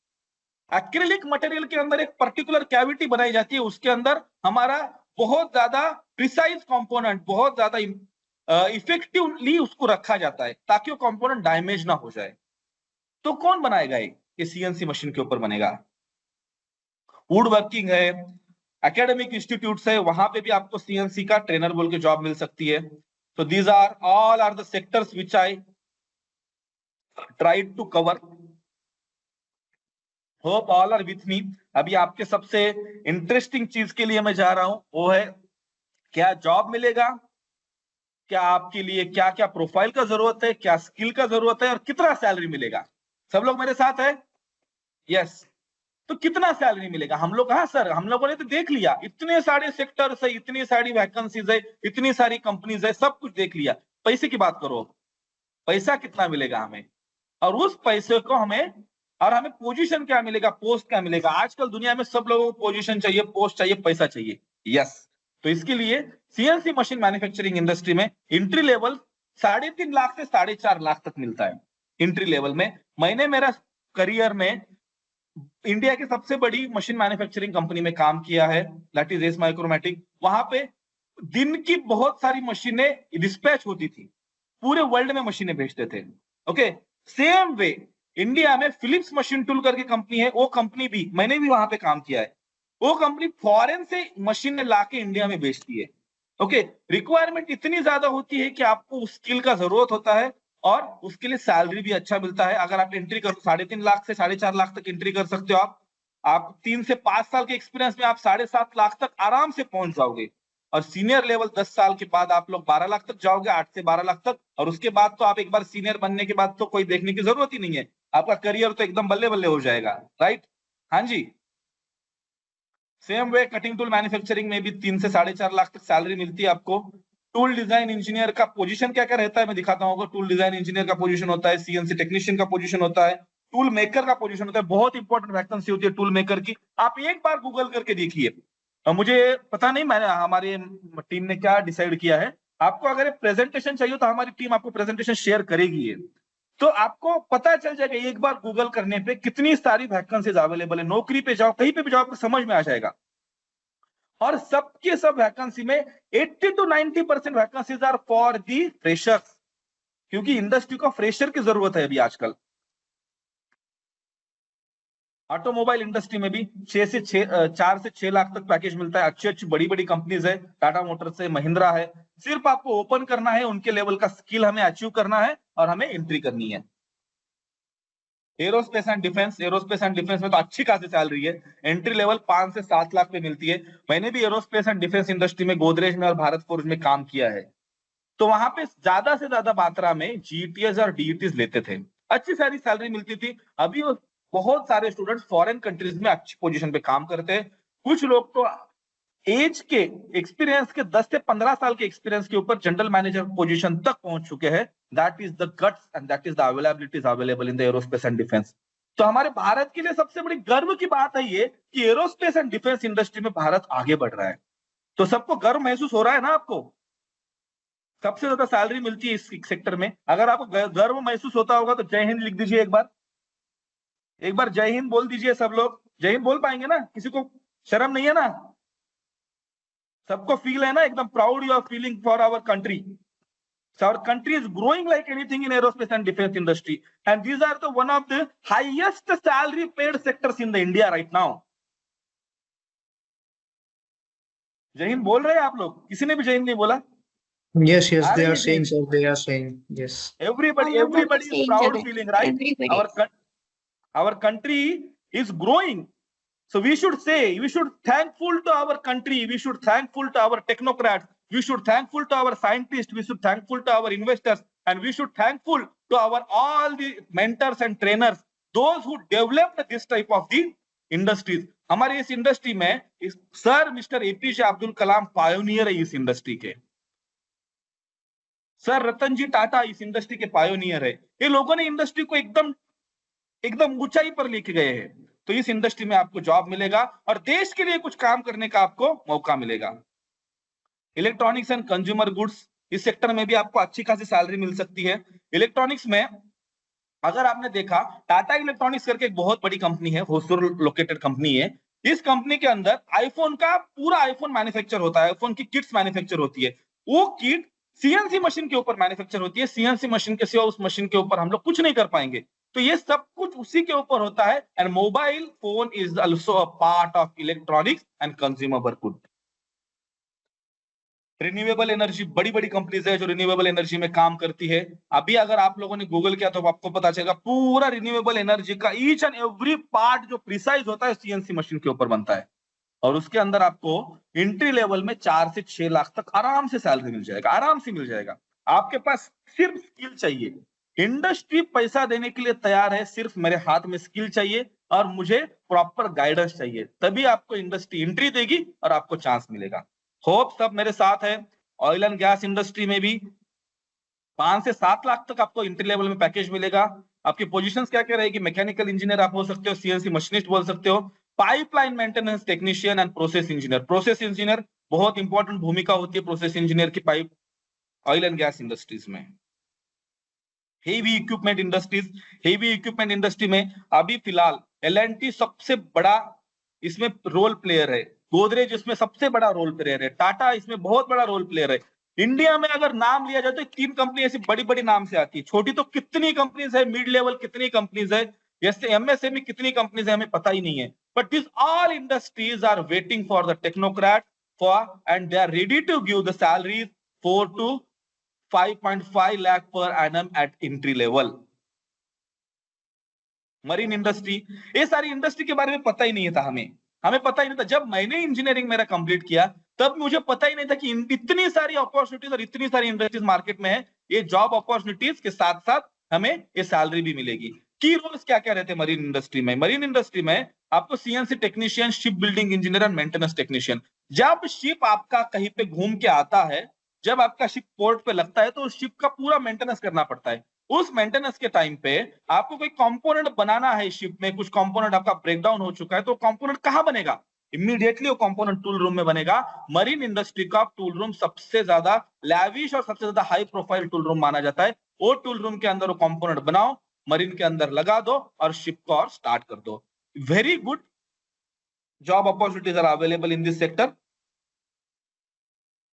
एक्रिलिक मटेरियल के अंदर एक पर्टिकुलर कैविटी बनाई जाती है, उसके अंदर हमारा बहुत ज्यादा प्रिसाइज कंपोनेंट, बहुत ज्यादा इफेक्टिवली उसको रखा जाता है, ताकि वो कंपोनेंट डैमेज ना हो जाए। तो कौन बनाएगा? ये सीएनसी मशीन के ऊपर बनेगा। वुड वर्किंग है, एकेडमिक इंस्टीट्यूट्स है, वहां पे भी आपको सीएनसी का ट्रेनर बोल के जॉब मिल सकती है। तो these are all are the sectors which I tried to cover. Hope all are with me. अभी आपके सबसे इंटरेस्टिंग चीज के लिए मैं जा रहा हूं, वो है क्या जॉब मिलेगा, क्या आपके लिए क्या क्या प्रोफाइल का जरूरत है, क्या स्किल का जरूरत है, और कितना सैलरी मिलेगा। सब लोग मेरे साथ है? यस। तो कितना सैलरी मिलेगा? हम लोग, हाँ सर, हम लोगों ने तो देख लिया, इतने सारे सेक्टर्स है, इतनी सारी वैकेंसीज है, इतनी सारी कंपनीज है, सब कुछ देख लिया। पैसे की बात करो, पैसा कितना मिलेगा हमें, और उस पैसे को हमें पोजीशन क्या मिलेगा, पोस्ट क्या मिलेगा। आजकल दुनिया में सब लोगों को पोजीशन चाहिए, पोस्ट चाहिए, पैसा चाहिए। यस। तो इसके लिए सीएनसी मशीन मैन्युफैक्चरिंग इंडस्ट्री में एंट्री लेवल 3.5 लाख से 4.5 लाख तक मिलता है एंट्री लेवल में। मैंने मेरा करियर में इंडिया की सबसे बड़ी मशीन मैन्युफैक्चरिंग कंपनी में काम किया है, दैट इज एस माइक्रोमैटिक। वहां पे दिन की बहुत सारी मशीनें डिस्पैच होती थी, पूरे वर्ल्ड में मशीनें भेजते थे। ओके, सेम वे इंडिया में फिलिप्स मशीन टूल करके कंपनी है, वो कंपनी भी, मैंने भी वहां पे काम किया है, वो कंपनी फॉरेन से मशीनें लाके इंडिया में बेचती है। ओके, रिक्वायरमेंट इतनी ज्यादा होती है कि आपको उस स्किल का जरूरत होता है, और उसके लिए सैलरी भी अच्छा मिलता है। अगर आप एंट्री करो 3.5 लाख से 4.5 लाख तक एंट्री कर सकते हो आप 3 से 5 साल के एक्सपीरियंस में आप 7.5 लाख तक आराम से पहुंच जाओगे। और सीनियर लेवल 10 साल के बाद आप लोग 12 लाख तक जाओगे, 8 से 12 लाख तक। और उसके बाद तो आप एक बार सीनियर बनने के बाद तो कोई देखने की जरूरत ही नहीं है, आपका करियर तो एकदम बल्ले बल्ले हो जाएगा, राइट? हाँ जी। Same way cutting tool manufacturing में भी 3 से 4.5 लाख तक सैलरी मिलती है आपको। टूल डिजाइन इंजीनियर का पोजीशन क्या क्या रहता है मैं दिखाता हूँ। टूल डिजाइन इंजीनियर का पोजीशन होता है, सीएनसी टेक्नीशियन का पोजीशन होता है, टूल मेकर का पोजीशन होता है। बहुत इंपॉर्टेंट वैकेंसी होती है टूल मेकर की, आप एक बार गूगल करके देखिए। मुझे पता नहीं मैंने हमारी टीम ने क्या डिसाइड किया है, आपको अगर प्रेजेंटेशन चाहिए तो हमारी टीम आपको प्रेजेंटेशन शेयर करेगी। तो आपको पता चल जाएगा एक बार गूगल करने पे कितनी सारी वैकेंसीज अवेलेबल है। नौकरी पे जाओ, कहीं पे भी जाओ, आपको समझ में आ जाएगा। और सबके सब वैकेंसी में 80 to 90% vacancies are for the freshers, क्योंकि इंडस्ट्री को फ्रेशर की जरूरत है अभी आजकल। ऑटोमोबाइल इंडस्ट्री में भी 4 से 6 लाख तक पैकेज मिलता है। अच्छी अच्छी बड़ी बड़ी कंपनीज है, टाटा मोटर्स है, महिंद्रा है। सिर्फ आपको ओपन करना है, उनके लेवल का स्किल हमें अचीव करना है और हमें एंट्री करनी है। एरोस्पेस एंड डिफेंस में तो अच्छी खासी सैलरी है, एंट्री लेवल 5 से 7 लाख पे मिलती है। मैंने भी एरोस्पेस एंड डिफेंस इंडस्ट्री में गोदरेज में और भारत फोर्ज में काम किया है, तो वहां पे ज्यादा से ज्यादा मात्रा में जीटीएस और डीईटीज लेते थे, अच्छी सारी सैलरी मिलती थी। अभी बहुत सारे स्टूडेंट्स फॉरेन कंट्रीज में अच्छी पोजीशन पे काम करते हैं। कुछ लोग तो एज के एक्सपीरियंस के 10 से 15 साल के एक्सपीरियंस के ऊपर जनरल मैनेजर पोजीशन तक पहुंच चुके हैं। That is the guts and that is the availabilities available in the aerospace and defence. तो हमारे भारत के लिए सबसे बड़ी गर्व की बात है ये कि एरोस्पेस एंड डिफेंस इंडस्ट्री में भारत आगे बढ़ रहा है। तो सबको गर्व महसूस हो रहा है ना? आपको सबसे ज्यादा सैलरी मिलती है इस सेक्टर में। अगर आपको गर्व महसूस होता होगा तो जय हिंद लिख दीजिए एक बार जय हिंद बोल दीजिए। सब लोग जय हिंद बोल पाएंगे ना? किसी को शर्म नहीं है ना? सबको फील है ना एकदम proud you are feeling for our country. Our country is growing like anything in aerospace and defense industry, and these are the one of the highest salary paid sectors in the India right now. जय हिंद बोल रहे हैं आप लोग? किसी ने भी जय हिंद नहीं बोला? Yes, they are saying, sir. They are saying, yes. Everybody is proud feeling, right? Our country is growing. So we should say, we should thankful to our country, we should thankful to our technocrats, we should thankful to our scientists, we should thankful to our investors, and we should thankful to our all the mentors and trainers, those who developed this type of the industries. हमारे इस industry में sir mister APJ Abdul Kalam pioneer है इस industry के। Sir रतन जी टाटा इस industry के pioneer है। ये लोगों ने इंडस्ट्री को एकदम ऊंचाई पर लेके गए हैं। तो इस इंडस्ट्री में आपको जॉब मिलेगा और देश के लिए कुछ काम करने का आपको मौका मिलेगा। इलेक्ट्रॉनिक्स एंड कंज्यूमर गुड्स, इस सेक्टर में भी आपको अच्छी खासी सैलरी मिल सकती है। इलेक्ट्रॉनिक्स में अगर आपने देखा, टाटा इलेक्ट्रॉनिक्स करके एक बहुत बड़ी कंपनी है, होसुर लोकेटेड कंपनी है। इस कंपनी के अंदर आईफोन का पूरा आईफोन मैन्युफैक्चर होता है, आईफोन की किट्स मैन्युफैक्चर होती है। वो किट सीएनसी मशीन के ऊपर मैन्युफैक्चर होती है। सीएनसी मशीन के सिवा उस मशीन के ऊपर हम लोग कुछ नहीं कर पाएंगे। तो ये सब कुछ उसी के ऊपर होता है। And mobile phone is also a part of electronics and consumer good. Renewable energy, बड़ी बड़ी कंपनीज है जो रिन्यूएबल एनर्जी में काम करती है। अभी अगर आप लोगों ने गूगल किया तो आपको पता चलेगा पूरा रिन्यूएबल एनर्जी का ईच एंड एवरी पार्ट जो प्रिसाइज होता है सीएनसी मशीन के ऊपर बनता है। और उसके अंदर आपको एंट्री लेवल में 4 से 6 लाख तक आराम से सैलरी मिल जाएगा, आराम से मिल जाएगा। आपके पास सिर्फ स्किल चाहिए। इंडस्ट्री पैसा देने के लिए तैयार है, सिर्फ मेरे हाथ में स्किल चाहिए और मुझे प्रॉपर गाइडेंस चाहिए, तभी आपको इंडस्ट्री एंट्री देगी और आपको चांस मिलेगा। होप सब मेरे साथ है। ऑयल एंड गैस इंडस्ट्री में भी 5 से 7 लाख तक आपको एंट्री लेवल में पैकेज मिलेगा। आपकी पोजीशंस क्या क्या रहेगी? मैकेनिकल इंजीनियर आप हो सकते हो, सीएनसी मशीनिस्ट बोल सकते हो, pipeline maintenance technician and process engineer. Process engineer बहुत इंपॉर्टेंट भूमिका होती है प्रोसेस इंजीनियर की pipe oil and gas industries में। हेवी इक्विपमेंट इंडस्ट्री में अभी फिलहाल एल&टी सबसे बड़ा इसमें रोल प्लेयर है, गोदरेज इसमें सबसे बड़ा रोल प्लेयर है, टाटा इसमें बहुत बड़ा रोल प्लेयर है। इंडिया में अगर नाम लिया जाए तो 3 कंपनी ऐसी बड़ी बड़ी नाम से आती है, छोटी तो कितनी कंपनीज है, मिड लेवल कितनी कंपनीज है, जैसे एमएसएमई कितनी कंपनीज है हमें पता ही नहीं है। But this all industries are waiting for the technocrat for and they are ready to give the salaries 4 to 5.5 lakh per annum at entry level. Marine industry, ये सारी इंडस्ट्री के बारे में पता ही नहीं था हमें पता ही नहीं था। जब मैंने इंजीनियरिंग मेरा कंप्लीट किया तब मुझे पता ही नहीं था कि इतनी सारी अपॉर्चुनिटीज और इतनी सारी इंडस्ट्रीज मार्केट में है। ये जॉब अपॉर्चुनिटीज के साथ साथ हमें ये सैलरी भी मिलेगी। की रोल्स क्या क्या रहते हैं मरीन इंडस्ट्री में? मरीन इंडस्ट्री में आपको CNC technician, ship building engineer and maintenance technician. जब शिप आपका कहीं पे घूम के आता है, जब आपका शिप पोर्ट पे लगता है, तो उस शिप का पूरा मेंटेनेंस करना पड़ता है। उस मेंटेनेंस के टाइम पे आपको कोई कंपोनेंट बनाना है, शिप में कुछ कंपोनेंट आपका ब्रेकडाउन हो चुका है, तो कंपोनेंट कहां बनेगा? इमीडिएटली वो कंपोनेंट टूल रूम में बनेगा। मरीन इंडस्ट्री का टूल रूम सबसे ज्यादा लैविश और सबसे ज्यादा हाई प्रोफाइल टूल रूम माना जाता है। वो टूल रूम के अंदर वो कंपोनेंट बनाओ, मरीन के अंदर लगा दो और शिप को और स्टार्ट कर दो। Very good job opportunities are available in this sector.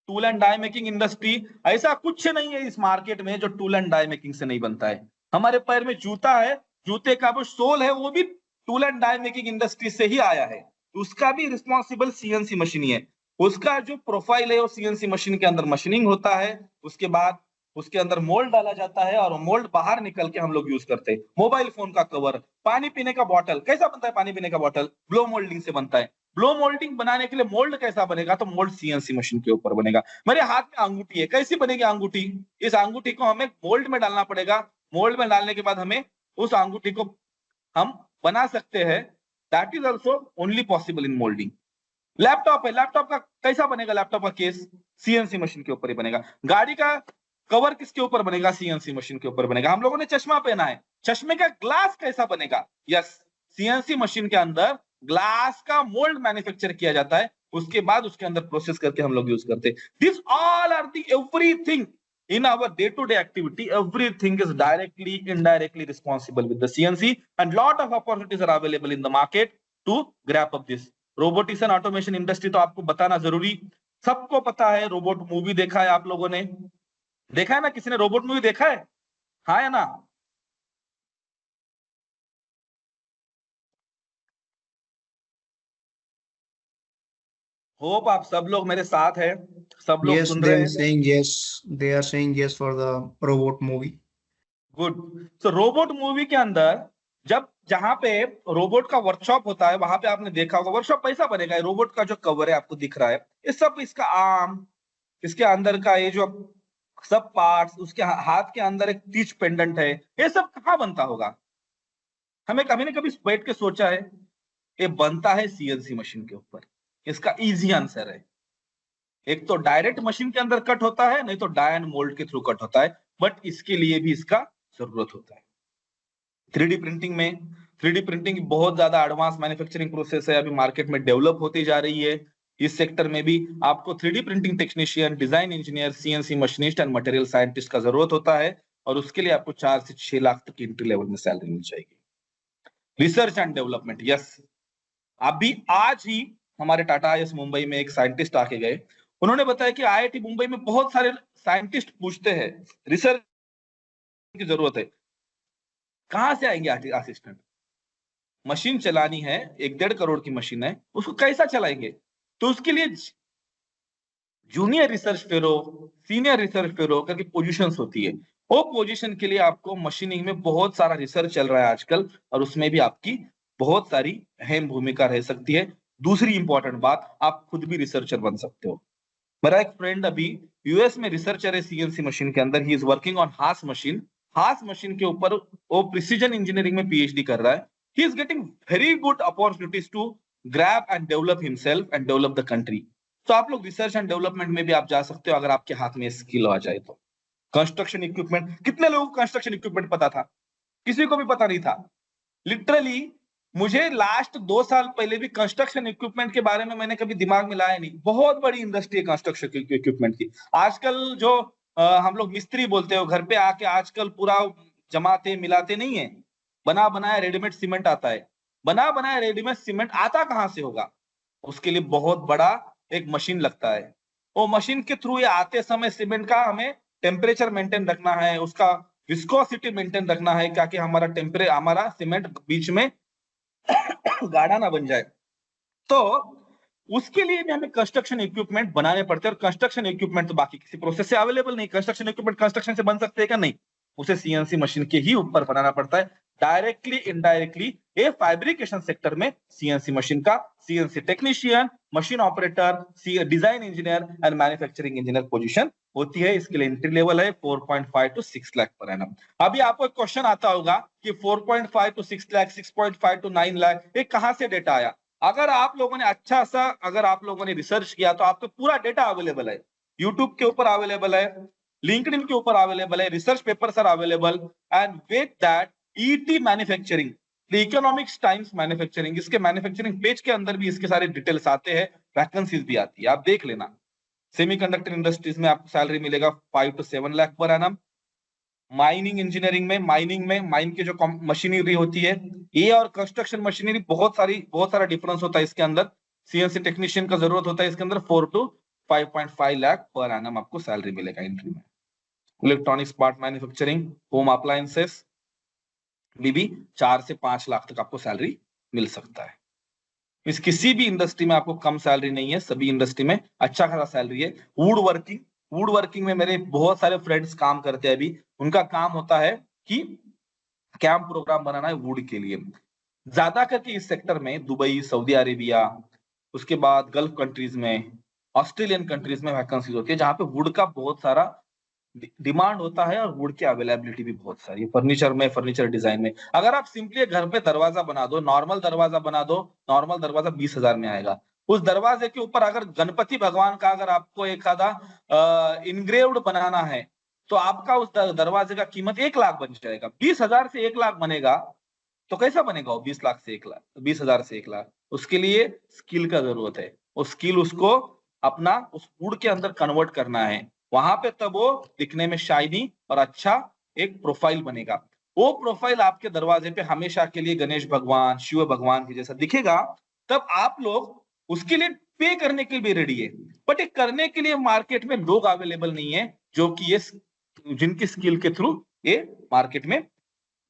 Tool and die making industry, ऐसा कुछ नहीं है इस मार्केट में जो टूल एंड डाई मेकिंग से नहीं बनता है। हमारे पैर में जूता है, जूते का वो सोल है, वो भी tool and die making industry से ही आया है। उसका भी रिस्पॉन्सिबल सीएनसी मशीन ही है। उसका जो प्रोफाइल है वो सीएनसी मशीन के अंदर मशीनिंग होता है, उसके बाद उसके अंदर मोल्ड डाला जाता है और मोल्ड बाहर निकल के हम लोग यूज करते हैं। मोबाइल फोन का कवर, पानी पीने का बॉटल, कैसा बनता है पानी पीने का बॉटल? ब्लो मोल्डिंग से बनता है। ब्लो मोल्डिंग बनाने के लिए मोल्ड कैसा बनेगा? तो मोल्ड सीएनसी मशीन के ऊपर बनेगा। मेरे हाथ में अंगूठी है, कैसी बनेगी अंगूठी? इस अंगूठी को हमें मोल्ड में डालना पड़ेगा। मोल्ड में डालने के बाद हमें उस अंगूठी को हम बना सकते हैं। That is also only possible in moulding. Laptop है, लैपटॉप का कैसा बनेगा? लैपटॉप का केस सीएनसी मशीन के ऊपर ही बनेगा। गाड़ी का कवर किसके ऊपर बनेगा? सीएनसी मशीन के ऊपर बनेगा। हम लोगों ने चश्मा पहना है, चश्मे का ग्लास कैसा बनेगा? यस, सीएनसी मशीन के अंदर ग्लास का मोल्ड मैन्युफैक्चर किया जाता है, उसके बाद उसके अंदर प्रोसेस करके हम लोग यूज करते हैं। This all are the everything in our day-to-day activity. Everything is directly, indirectly responsible with the CNC, and lot of opportunities are available in the market to grab up this. Robotics and automation industry तो आपको बताना जरूरी, सबको पता है। Robot movie देखा है आप लोगों ने? देखा है ना? किसी ने रोबोट मूवी देखा है? हाँ या ना? होप आप सब लोग मेरे साथ हैं, सब लोग Yes, सुन they रहे are हैं। saying yes. They are saying yes for the robot movie. Good. So robot movie के अंदर जब जहां पे रोबोट का वर्कशॉप होता है, वहां पे आपने देखा होगा वर्कशॉप कैसा बनेगा। रोबोट का जो कवर है आपको दिख रहा है, ये सब इसका आर्म, इसके अंदर का ये जो सब पार्ट्स, उसके हाथ के अंदर एक टीच पेंडेंट है, ये सब कहाँ बनता होगा? हमें कभी ना कभी बैठ के सोचा है? ये बनता है सीएनसी मशीन के ऊपर। इसका इजी आंसर है, एक तो डायरेक्ट मशीन के अंदर कट होता है, नहीं तो डाई एंड मोल्ड के थ्रू कट होता है, बट इसके लिए भी इसका जरूरत होता है। 3D प्रिंटिंग में, 3D प्रिंटिंग बहुत ज्यादा एडवांस मैन्युफैक्चरिंग प्रोसेस है, अभी मार्केट में डेवलप होती जा रही है। इस सेक्टर में भी आपको 3D printing technician, design engineer, CNC machinist and material scientist का जरूरत होता है, और उसके लिए आपको 4 से 6 लाख तक की एंट्री लेवल में सैलरी मिल जाएगी। रिसर्च एंड डेवलपमेंट, यस, अभी आज ही हमारे टाटा आईएस मुंबई में एक साइंटिस्ट आके गए, उन्होंने बताया कि आईआईटी मुंबई में बहुत सारे साइंटिस्ट पूछते हैं रिसर्च की जरूरत है, कहां से आएंगे असिस्टेंट? मशीन चलानी है, 1-1.5 करोड़ की मशीन है, उसको कैसा चलाएंगे? तो उसके लिए junior research fellow, senior research fellow करके पोजीशंस होती है। वो पोजीशन के लिए आपको मशीनिंग में बहुत सारा रिसर्च चल रहा है आजकल, और उसमें भी आपकी बहुत सारी अहम भूमिका रह सकती है। दूसरी इंपॉर्टेंट बात, आप खुद भी रिसर्चर बन सकते हो। मेरा एक फ्रेंड अभी यूएस में रिसर्चर है सीएनसी मशीन के अंदर, ही इज वर्किंग ऑन हास मशीन। हास मशीन के ऊपर वो प्रिसीजन इंजीनियरिंग में पीएचडी कर रहा है। He is getting very good opportunities to grab and develop himself and develop the country. तो आप लोग रिसर्च एंड डेवलपमेंट में भी आप जा सकते हो, अगर आपके हाथ में स्किल आ जाए तो। कंस्ट्रक्शन इक्विपमेंट, कितने लोगों को कंस्ट्रक्शन इक्विपमेंट पता था? किसी को भी पता नहीं था। लिटरली मुझे लास्ट 2 साल पहले भी कंस्ट्रक्शन इक्विपमेंट के बारे में मैंने कभी दिमाग में लाया नहीं। बहुत बड़ी इंडस्ट्री है कंस्ट्रक्शन इक्विपमेंट की। आजकल जो हम लोग मिस्त्री बोलते हो, घर पे आके आजकल पूरा जमाते मिलाते नहीं है, बना बनाया रेडीमेड सीमेंट आता है। बना बनाया रेडीमेड सीमेंट आता कहां से होगा? उसके लिए बहुत बड़ा एक मशीन लगता है। वो मशीन के थ्रू ये आते समय सीमेंट का हमें टेम्परेचर मेंटेन रखना है, उसका विस्कोसिटी मेंटेन रखना है, ताकि हमारा सीमेंट बीच में गाढ़ा ना बन जाए। तो उसके लिए भी हमें कंस्ट्रक्शन इक्विपमेंट बनाने पड़ते हैं, और कंस्ट्रक्शन इक्विपमेंट तो बाकी किसी प्रोसेस से अवेलेबल नहीं। कंस्ट्रक्शन इक्विपमेंट कंस्ट्रक्शन से बन सकते हैं क्या? नहीं, उसे सीएनसी मशीन के ही ऊपर बनाना पड़ता है। डायरेक्टली इनडायरेक्टली ये फैब्रिकेशन सेक्टर में सीएनसी मशीन का CNC technician, machine operator, design engineer and manufacturing engineer position होती है। इसके लिए एंट्री लेवल है 4.5 to 6 लाख पर एनम। अभी आपको एक क्वेश्चन आता होगा कि 4.5 to 6 लाख, 6.5 to 9 लाख, ये कहां से डेटा आया? अगर आप लोगों ने अच्छा सा अगर आप लोगों ने रिसर्च किया तो आपको पूरा डेटा अवेलेबल है, यूट्यूब के ऊपर अवेलेबल है, लिंक्डइन के ऊपर अवेलेबल है, research papers are available, and with that ET manufacturing, the economics times manufacturing, इसके मैन्युफैक्चरिंग पेज के अंदर भी इसके सारे डिटेल्स आते हैं, वैकेंसीज भी आती है, आप देख लेना। सेमीकंडक्टर इंडस्ट्रीज में आपको सैलरी मिलेगा 5 to 7 lakh per annum. Mining engineering में, माइन की जो मशीनरी होती है, ये और कंस्ट्रक्शन मशीनरी बहुत सारा डिफरेंस होता है इसके अंदर। सीएनसी टेक्नीशियन का जरूरत होता है इसके अंदर। 4 to 5.5 लाख पर एनम आपको सैलरी मिलेगा एंट्री में। Electronics part manufacturing, home appliances भी 4 से 5 लाख तक आपको सैलरी मिल सकता है। इस किसी भी इंडस्ट्री में आपको कम सैलरी नहीं है, सभी इंडस्ट्री में अच्छा खासा सैलरी है। वुड वर्किंग में मेरे बहुत सारे फ्रेंड्स काम करते हैं अभी, उनका काम होता है कि कैंप प्रोग्राम बनाना है वुड के लिए। ज्यादा करके इस सेक्टर में दुबई, सऊदी अरेबिया, उसके बाद गल्फ कंट्रीज में, ऑस्ट्रेलियन कंट्रीज में वैकेंसीज होती है, जहां पे वुड का बहुत सारा डिमांड होता है और वुड की अवेलेबिलिटी भी बहुत सारी है। फर्नीचर में, फर्नीचर डिजाइन में, अगर आप सिंपली घर पे दरवाजा बना दो, नॉर्मल दरवाजा 20,000 में आएगा। उस दरवाजे के ऊपर अगर गणपति भगवान का अगर आपको एक आधा इनग्रेव्ड बनाना है, तो आपका उस दरवाजे का कीमत 1 लाख बन जाएगा। 20,000 से 1 लाख बनेगा तो कैसा बनेगा वो? 20 लाख से 1 लाख, 20,000 से 1 लाख। उसके लिए स्किल का जरूरत है, वो स्किल उसको अपना उस वुड के अंदर कन्वर्ट करना है, वहां पे तब वो दिखने में शाइनी और अच्छा एक प्रोफाइल बनेगा। वो प्रोफाइल आपके दरवाजे पे हमेशा के लिए गणेश भगवान, शिव भगवान के जैसा दिखेगा, तब आप लोग उसके लिए पे करने के लिए रेडी है। बट ये करने के लिए मार्केट में लोग अवेलेबल नहीं है जो कि ये जिनकी स्किल के थ्रू ये मार्केट में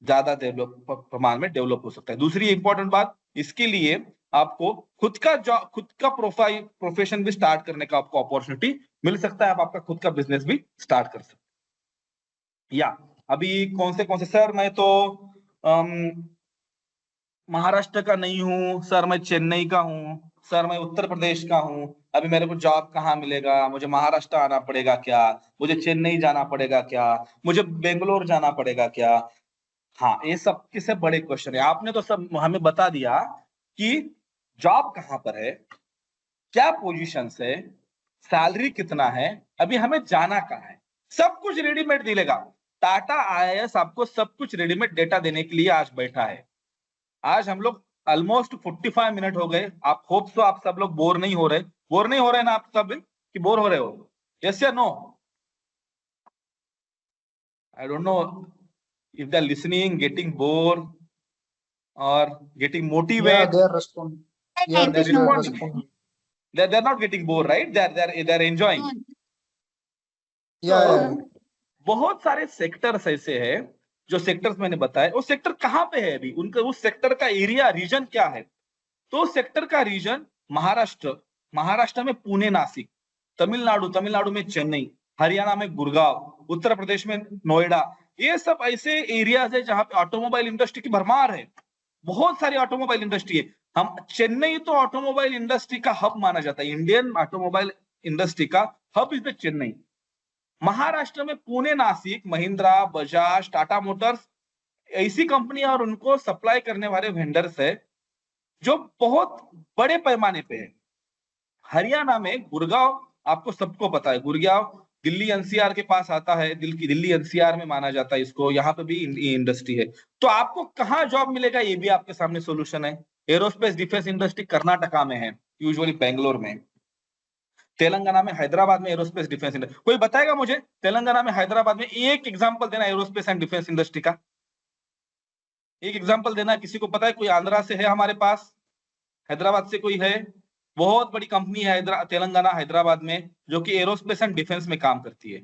ज्यादा प्रमाण में डेवलप हो सकता है। दूसरी इंपॉर्टेंट बात, इसके लिए आपको खुद का प्रोफेशन भी स्टार्ट करने का आपको अपॉर्चुनिटी मिल सकता है। आप आपका खुद का बिजनेस भी स्टार्ट कर सकते हैं। या अभी कौन से सर, मैं तो महाराष्ट्र का नहीं हूं सर, मैं चेन्नई का हूं सर, मैं उत्तर प्रदेश का हूं, अभी मेरे को जॉब कहाँ मिलेगा? मुझे महाराष्ट्र आना पड़ेगा क्या? मुझे चेन्नई जाना पड़ेगा क्या? मुझे बेंगलोर जाना पड़ेगा क्या? हाँ, ये सब किससे बड़े क्वेश्चन है। आपने तो सब हमें बता दिया कि जॉब कहां पर है, क्या पोजीशन है, सैलरी कितना है, अभी हमें जाना कहाँ है। सब कुछ रेडीमेड मिलेगा। टाटा आईएएस आपको सब कुछ रेडीमेड डेटा देने के लिए आज बैठा है। आज हम लोग ऑलमोस्ट 45 मिनट हो गए। आप होप सो आप सब लोग बोर नहीं हो रहे ना आप सब, कि बोर हो रहे हो? यस या no? I don't know if they're listening, getting bored or getting Yeah, motivated. they are responding. Yeah, They're they are responding. responding. They're not getting bored, right? They're enjoying. Yeah, So, yeah. बहुत सारे sectors ऐसे हैं जो sectors मैंने बताए, वो sector कहाँ पे है अभी, उनका उस सेक्टर का एरिया रीजन क्या है? तो सेक्टर का रीजन महाराष्ट्र में पुणे, नासिक, तमिलनाडु में चेन्नई, हरियाणा में गुड़गांव, उत्तर प्रदेश में नोएडा, ये सब ऐसे एरियाज है जहां पे ऑटोमोबाइल इंडस्ट्री की भरमार है। बहुत सारी ऑटोमोबाइल इंडस्ट्री है। हम चेन्नई तो ऑटोमोबाइल इंडस्ट्री का हब माना जाता है, इंडियन ऑटोमोबाइल इंडस्ट्री का hub is the Chennai. Maharashtra में पुणे, नासिक, महिंद्रा, बजाज, टाटा मोटर्स, ऐसी कंपनी और उनको सप्लाई करने वाले वेंडर्स है जो बहुत बड़े पैमाने पे है। हरियाणा में गुड़गांव, आपको सबको पता है, गुड़गांव दिल्ली एनसीआर के पास आता है, दिल्ली एनसीआर में माना जाता है इसको, यहाँ पे भी इंडस्ट्री है। तो आपको कहाँ जॉब मिलेगा, ये भी आपके सामने सोल्यूशन है। एरोस्पेस डिफेंस इंडस्ट्री कर्नाटका में है, यूजुअली बेंगलोर में। तेलंगाना में, हैदराबाद में एरोस्पेस डिफेंस इंडस्ट्री। कोई बताएगा मुझे तेलंगाना में, हैदराबाद में एक एग्जांपल देना एरोस्पेस एंड डिफेंस इंडस्ट्री का, एक एग्जांपल देना। किसी को पता है? कोई आंध्रा से है हमारे पास, हैदराबाद से कोई है? बहुत बड़ी कंपनी है तेलंगाना हैदराबाद में जो कि एरोस्पेस एंड डिफेंस में काम करती है।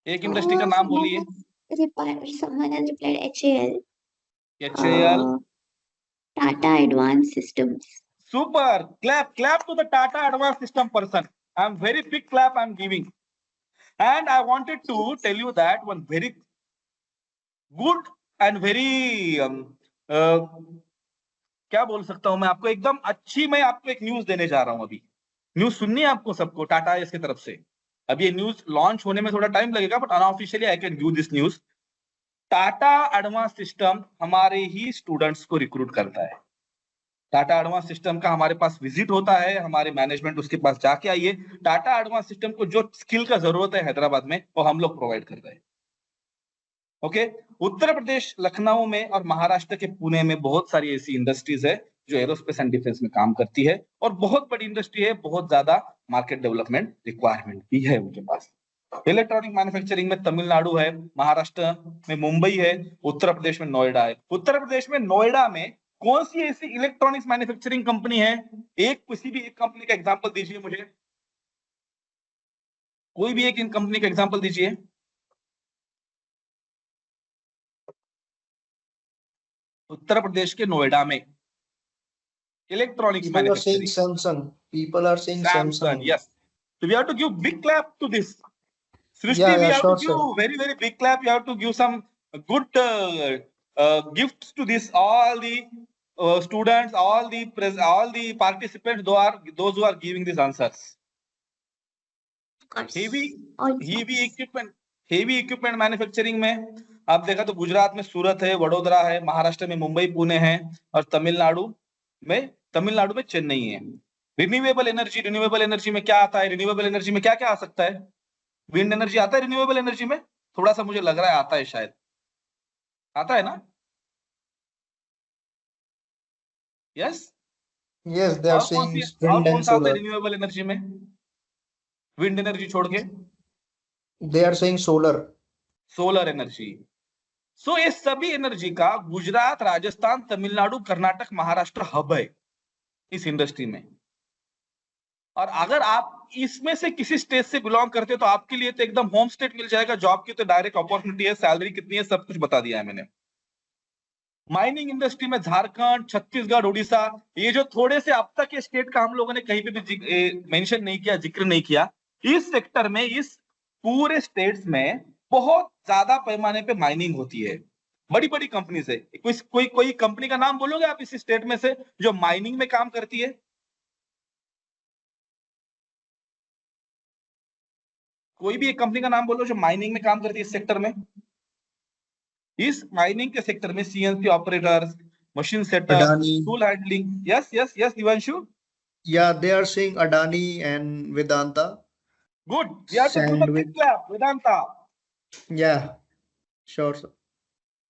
एक इंडस्ट्री का नाम बोलिए। Someone has replied HAL. HAL, Tata Advanced Systems. Super. Clap to the Tata Advanced System person. I'm very big clap I'm giving. And I wanted to tell you that one very good and very क्या बोल सकता हूं मैं आपको, एकदम अच्छी मैं आपको एक न्यूज देने जा रहा हूं। अभी न्यूज सुननी है आपको सबको टाटा एस की तरफ से। अभी ये न्यूज लॉन्च होने में थोड़ा टाइम लगेगा, but unofficially I can give this news. Tata advance system हमारे ही स्टूडेंट्स को रिक्रूट करता है। टाटा एडवांस सिस्टम का हमारे पास विजिट होता है, हमारे मैनेजमेंट उसके पास जाके आइए। टाटा एडवांस सिस्टम को जो स्किल का जरूरत है हैदराबाद में, वो हम लोग प्रोवाइड कर रहे हैं। ओके, उत्तर प्रदेश लखनऊ में और महाराष्ट्र के पुणे में बहुत सारी ऐसी इंडस्ट्रीज है जो एरोस्पेस एंड डिफेंस में काम करती है, और बहुत बड़ी इंडस्ट्री है, बहुत ज्यादा मार्केट डेवलपमेंट रिक्वायरमेंट भी है उनके पास। इलेक्ट्रॉनिक मैन्युफैक्चरिंग में तमिलनाडु है, महाराष्ट्र में मुंबई है, उत्तर प्रदेश में नोएडा है। उत्तर प्रदेश में नोएडा में कौन सी ऐसी इलेक्ट्रॉनिक्स मैन्युफैक्चरिंग कंपनी है? किसी भी एक कंपनी का एग्जांपल दीजिए मुझे, कोई भी एक इन कंपनी का एग्जांपल दीजिए। उत्तर प्रदेश के नोएडा में electronics manufacturing. Samsung. People are saying Samsung. Yes. So we have to give big clap to this. Srishti, Yeah, we have sure, to give very, very big clap. You have to give some good gifts to this, all the students, all the participants, those who are giving these answers. Of course. Heavy equipment manufacturing में आप देखा तो गुजरात में सूरत है, वडोदरा है, महाराष्ट्र में मुंबई पुणे है, और तमिलनाडु में चेन्नई है। रिन्यूएबल एनर्जी में क्या आता है? रिन्यूएबल एनर्जी में क्या क्या आ सकता है? विंड एनर्जी आता है रिन्यूएबल एनर्जी में? थोड़ा सा मुझे लग रहा है आता है, शायद आता है ना? Yes, Yes, they are saying wind and solar. Renewable energy में विंड एनर्जी छोड़ के They are saying solar energy. So ये सभी एनर्जी का गुजरात, राजस्थान, तमिलनाडु, कर्नाटक, महाराष्ट्र हब है इस इंडस्ट्री में। और अगर आप इसमें से किसी स्टेट से बिलोंग करते हो तो आपके लिए तो एकदम होम स्टेट मिल जाएगा, जॉब की तो डायरेक्ट अपॉर्चुनिटी है, सैलरी कितनी है सब कुछ बता दिया है मैंने। माइनिंग इंडस्ट्री में झारखंड, छत्तीसगढ़, उड़ीसा, ये जो थोड़े से अब तक ये स्टेट का हम लोगों ने कहीं पे भी मेंशन नहीं किया, जिक्र नहीं किया, इस सेक्टर में, इस पूरे स्टेट्स में बहुत ज्यादा पैमाने पे माइनिंग होती है। बड़ी बड़ी कंपनी से कोई कंपनी का नाम बोलोगे आप इस स्टेट में से जो माइनिंग में काम करती है? कोई भी एक कंपनी का नाम बोलो जो माइनिंग में काम करती है इस सेक्टर में। इस माइनिंग के सेक्टर में CNC operators, machine setup, tool handling. Yes Divanshu. Yeah, they are saying Adani and Vedanta. Good. We have to do the big clap, Vedanta. Yeah, sure, sir.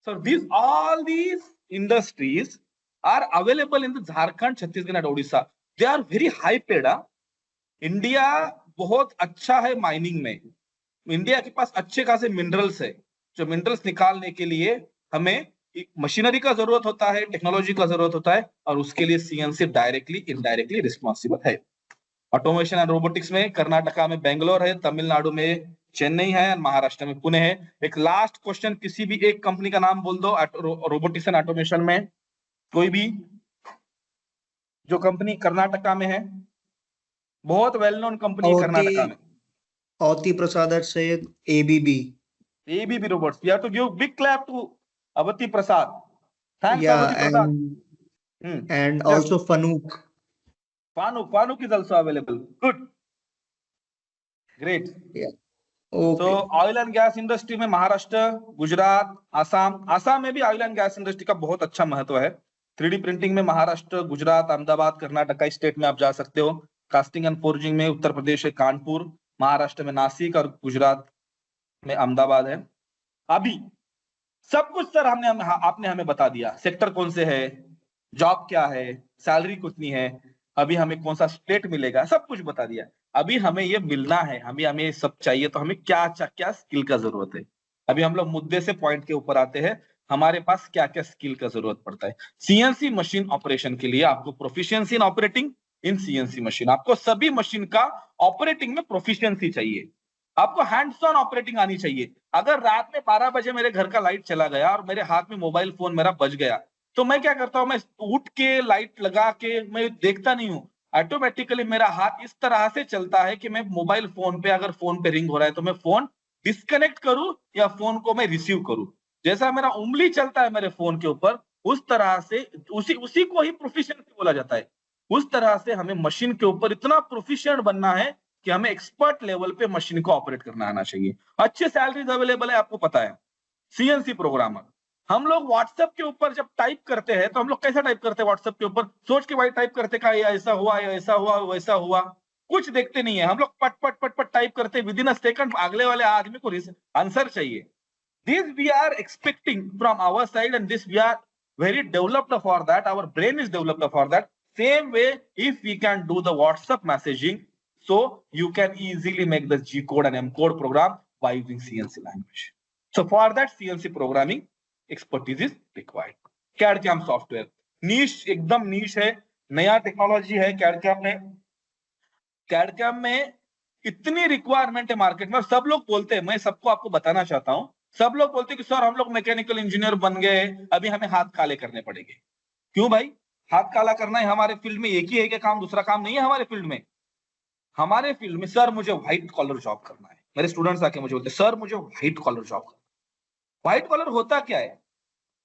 So all these industries are available in the Jharkhand, Chhattisgarh and Odisha. They are very high paid. India बहुत अच्छा है mining में। India के पास अच्छे खासे minerals है, जो minerals निकालने के लिए हमें मशीनरी का जरूरत होता है, टेक्नोलॉजी का जरूरत होता है, और उसके लिए सीएनसी डायरेक्टली इनडायरेक्टली रिस्पॉन्सिबल है। ऑटोमेशन एंड रोबोटिक्स में कर्नाटका में बेंगलोर है, तमिलनाडु में चेन्नई है, महाराष्ट्र में पुणे है। एक लास्ट क्वेश्चन, किसी भी एक कंपनी का नाम बोल दो रोबोटिक्स एंड ऑटोमेशन में, कोई भी जो कंपनी कर्नाटका में है, बहुत वेल नोन कंपनी है कर्नाटका में। Avanti Prasad had said ABB robots. We have to give big clap to Avanti Prasad. Thanks, Yeah, Avanti Prasad. and also Fanuc. Fanuc is also available. Good. Great. Yeah. Okay. So oil and gas industry में महाराष्ट्र, गुजरात, आसाम में भी oil and gas industry का बहुत अच्छा महत्व है। 3D printing में Maharashtra, Gujarat, Ahmedabad, Karnataka state में आप जा सकते हो। कास्टिंग एंड फोर्जिंग में उत्तर प्रदेश है कानपुर, महाराष्ट्र में नासिक और गुजरात में अहमदाबाद है। अभी सब कुछ सर आपने हमें बता दिया, सेक्टर कौन से है, जॉब क्या है, सैलरी कितनी है, अभी हमें कौन सा स्टेट मिलेगा, सब कुछ बता दिया। अभी हमें ये मिलना है, हमें सब चाहिए, तो हमें क्या स्किल का जरूरत है। अभी हम लोग मुद्दे से पॉइंट के ऊपर आते हैं, हमारे पास क्या क्या स्किल का जरूरत पड़ता है। सीएनसी मशीन ऑपरेशन के लिए आपको proficiency in operating in CNC machine, आपको सभी मशीन का ऑपरेटिंग में प्रोफिशिएंसी चाहिए, आपको हैंड्स ऑन ऑपरेटिंग आनी चाहिए। अगर रात में 12 बजे मेरे घर का लाइट चला गया और मेरे हाथ में मोबाइल फोन मेरा बज गया, तो मैं क्या करता हूँ, मैं उठ के लाइट लगा के मैं देखता नहीं हूँ, ऑटोमेटिकली मेरा हाथ इस तरह से चलता है कि मैं मोबाइल फोन पे, अगर फोन पे रिंग हो रहा है तो मैं फोन डिस्कनेक्ट करूं या फोन को मैं रिसीव करूं। जैसा मेरा उंगली चलता है मेरे फोन के ऊपर, उस तरह से उसी उसी को ही प्रोफिशिएंसी बोला जाता है। उस तरह से हमें मशीन के ऊपर इतना प्रोफिशिएंट बनना है कि हमें एक्सपर्ट लेवल पे मशीन को ऑपरेट करना आना चाहिए। अच्छे सैलरीज अवेलेबल है, आपको पता है। सीएनसी प्रोग्रामर, हम लोग व्हाट्सएप के ऊपर जब टाइप करते हैं तो हम लोग कैसा टाइप करते हैं व्हाट्सएप के ऊपर, सोच के भाई टाइप करते का, ये ऐसा हुआ, ये ऐसा हुआ, वैसा हुआ, कुछ देखते नहीं है हम लोग, पट पट पट पट टाइप करते, विद इन अ सेकंड अगले वाले आदमी को आंसर चाहिए। This we are expecting from our side, and this we are very developed for that. Our brain is developed for that. Same way, if we can do the WhatsApp messaging, so you can easily make the G code and M code program by using CNC language. So for that CNC programming expertise is required. CAD/CAM software niche, एकदम niche है, नया technology है CAD/CAM में। CAD/CAM में इतनी requirement है market में, सब लोग बोलते हैं, मैं सबको आपको बताना चाहता हूं, सब लोग बोलते हैं कि सर हम लोग मैकेनिकल इंजीनियर बन गए, अभी हमें हाथ काले करने पड़ेंगे। क्यों भाई, हाथ काला करना है? हमारे फील्ड में एक ही है कि काम, दूसरा काम नहीं है हमारे फील्ड में। हमारे फील्ड में सर मुझे व्हाइट कॉलर जॉब करना है। मेरे स्टूडेंट्स आके मुझे बोलते हैं सर मुझे व्हाइट कॉलर जॉब करना है। व्हाइट कॉलर होता क्या है?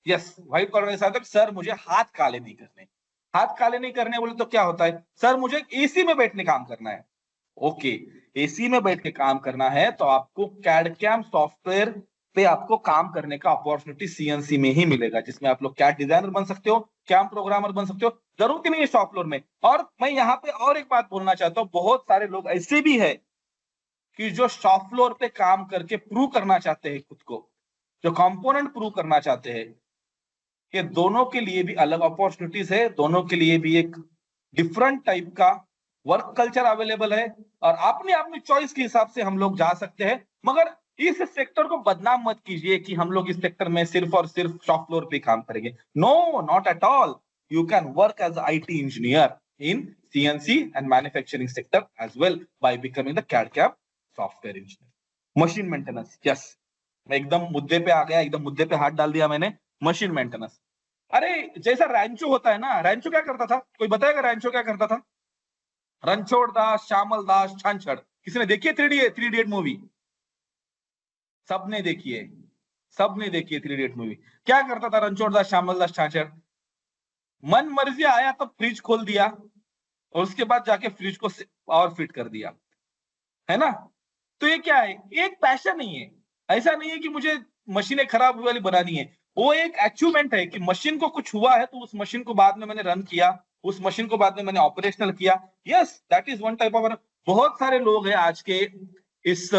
यस, व्हाइट कॉलर ऐसा होता है सर मुझे हाथ काले नहीं करने। हाथ काले नहीं करने बोले तो क्या होता है? सर मुझे एसी में बैठने काम करना है। ओके, एसी में बैठ के काम करना है तो आपको CAD/CAM सॉफ्टवेयर पे आपको काम करने का अपॉर्चुनिटी सीएनसी में ही मिलेगा, जिसमें आप लोग CAD डिजाइनर बन सकते हो, CAM प्रोग्रामर बन सकते हो, जरूरत ही नहीं है शॉप फ्लोर में। और मैं यहाँ पे और एक बात बोलना चाहता हूँ, बहुत सारे लोग ऐसे भी है कि जो शॉप फ्लोर पे काम करके प्रूव करना चाहते हैं खुद को, जो कंपोनेंट प्रूव करना चाहते हैं, ये दोनों के लिए भी अलग अपॉर्चुनिटीज है, दोनों के लिए भी एक डिफरेंट टाइप का वर्क कल्चर अवेलेबल है, और अपनी अपनी चॉइस के हिसाब से हम लोग जा सकते हैं। मगर इस सेक्टर को बदनाम मत कीजिए कि हम लोग इस सेक्टर में सिर्फ और सिर्फ शॉप फ्लोर पे काम करेंगे। No, not at all. You can work as IT engineer in CNC and manufacturing sector as well by becoming the CAD/CAM software engineer. Machine maintenance, yes, मैं एकदम मुद्दे पे आ गया, एकदम मुद्दे पे हाथ डाल दिया मैंने। मशीन मेंटेनेंस, अरे जैसा रैंचो होता है ना, रैंचो क्या करता था? कोई बताएगा रैंचो क्या करता था? रणछोड़ दास, श्यामल दास छाछड़, किसी ने देखी है 3 इडियट मूवी? सबने देखी है, सबने देखी है 3 इडियट मूवी। क्या करता था रणछोड़ दास, श्यामल दास छाछड़? मन मर्जी आया तो फ्रिज खोल दिया और उसके बाद जाके फ्रिज को और फिट कर दिया, है ना? तो ये क्या है? एक पैशन नहीं है। ऐसा नहीं है कि मुझे मशीनें खराब हुई वाली बनानी है, वो एक अचीवमेंट है कि मशीन को कुछ हुआ है तो उस मशीन को बाद में मैंने रन किया, उस मशीन को बाद में मैंने ऑपरेशनल किया। Yes, that is one type of. बहुत सारे लोग हैं आज के इस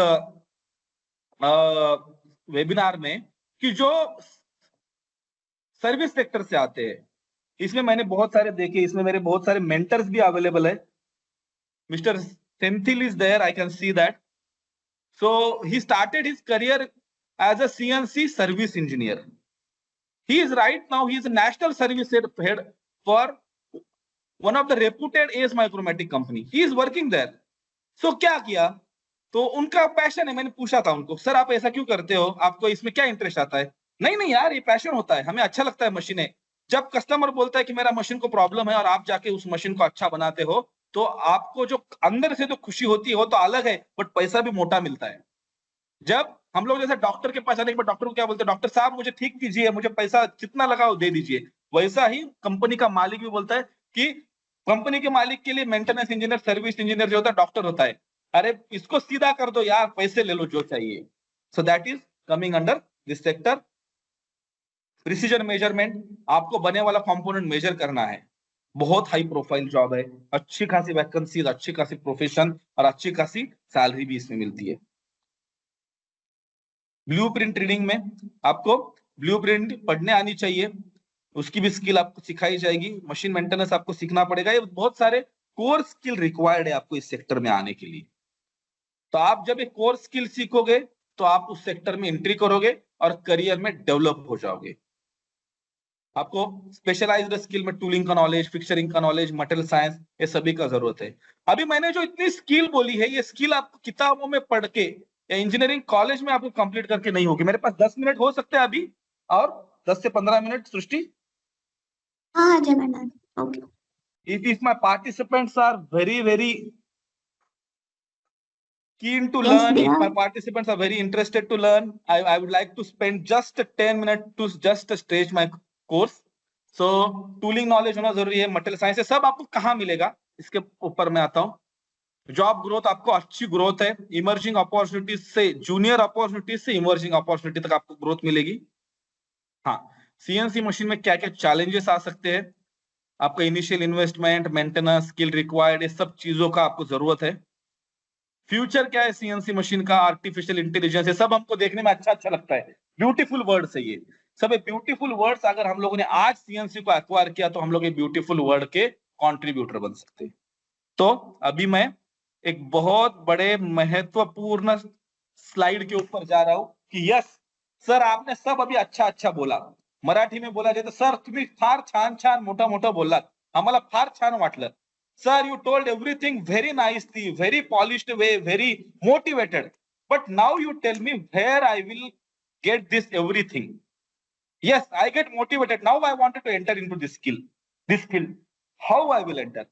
वेबिनार में कि जो सर्विस सेक्टर से आते हैं, इसमें मैंने बहुत सारे देखे, इसमें मेरे बहुत सारे मेंटर्स भी अवेलेबल है। Mister Senthil is there, I can see that. So he started his career as a CNC service engineer. He is right now, he is a national service head for one of the reputed AS Micromatic company. He is working there. So क्या किया? तो उनका passion है। मैंने पूछा था उनको, sir आप ऐसा क्यों करते हो, आपको इसमें क्या इंटरेस्ट आता है? नहीं नहीं यार, ये पैशन होता है, हमें अच्छा लगता है मशीनें। जब कस्टमर बोलता है कि मेरा मशीन को प्रॉब्लम है और आप जाके उस मशीन को अच्छा बनाते हो, तो आपको जो अंदर से जो खुशी होती है वो तो अलग है, बट पैसा भी मोटा मिलता है। जब हम लोग जैसे डॉक्टर के पास जाने के बाद डॉक्टर को क्या बोलते हैं, डॉक्टर साहब मुझे ठीक कीजिए, मुझे पैसा जितना लगा वो दे दीजिए, वैसा ही कंपनी का मालिक भी बोलता है कि कंपनी के मालिक के लिए मेंटेनेंस इंजीनियर, सर्विस इंजीनियर जो होता है डॉक्टर होता है। अरे इसको सीधा कर दो यार, पैसे ले लो जो चाहिए। So that is coming under this sector. Precision measurement, आपको बने वाला कंपोनेंट मेजर करना है, बहुत हाई प्रोफाइल जॉब है, अच्छी खासी वैकेंसी, अच्छी खासी प्रोफेशन और अच्छी खासी सैलरी भी इसमें मिलती है। ब्लूप्रिंट रीडिंग में आपको ब्लूप्रिंट पढ़ने आनी चाहिए, उसकी भी स्किल आपको सिखाई जाएगी। मशीन मेंटेनेंस आपको सीखना पड़ेगा। ये बहुत सारे कोर स्किल रिक्वायर्ड है आपको इस सेक्टर में आने के लिए। तो आप जब एक कोर स्किल सीखोगे तो आप उस सेक्टर में एंट्री करोगे और करियर में डेवलप हो जाओगे। आपको स्पेशलाइज्ड स्किल में टूलिंग का नॉलेज, फिक्चरिंग का नॉलेज, मटेरियल साइंस, ये सभी का जरूरत है। अभी मैंने जो इतनी स्किल बोली है, ये स्किल आपको किताबों में पढ़ के या इंजीनियरिंग कॉलेज में आपको कंप्लीट करके नहीं होगी। मेरे पास 10 मिनट हो सकते हैं अभी, और 10 से 15 मिनट। सृष्टि हाँ Jagannath, okay. If my participants are very keen to Yes, learn, they if my are. participants are very interested to learn, I would like to spend just 10 minutes to just stage my course. So tooling knowledge होना जरूरी है, material science है, सब आपको कहाँ मिलेगा इसके ऊपर मैं आता हूँ। जॉब ग्रोथ, आपको अच्छी ग्रोथ है, इमर्जिंग अपॉर्चुनिटीज से जूनियर अपॉर्चुनिटीज से इमर्जिंग अपॉर्चुनिटी तक आपको ग्रोथ मिलेगी। हाँ, सीएनसी मशीन में क्या क्या चैलेंजेस आ सकते हैं, आपको initial investment, maintenance, skill required, ये सब चीजों का आपको जरूरत है। फ्यूचर क्या है सीएनसी मशीन का, आर्टिफिशियल इंटेलिजेंस, ये सब हमको देखने में अच्छा लगता है, ब्यूटीफुल वर्ड्स है ये सब। ब्यूटीफुल वर्ड्स अगर हम लोगों ने आज सीएनसी को एक्वायर किया तो हम लोग ये ब्यूटीफुल वर्ड के कॉन्ट्रीब्यूटर बन सकते हैं। तो अभी मैं एक बहुत बड़े महत्वपूर्ण स्लाइड के ऊपर जा रहा हूं कि यस सर, आपने सब अभी अच्छा बोला, मराठी में बोला जाए तो सर तुम्ही फार छान मोठं बोललात, आम्हाला फार छान वाटलं sir, you told everything very nicely, very polished way, very motivated, but now you tell me where I will get this everything. Yes, I get motivated, now I wanted to enter into this field, how I will enter,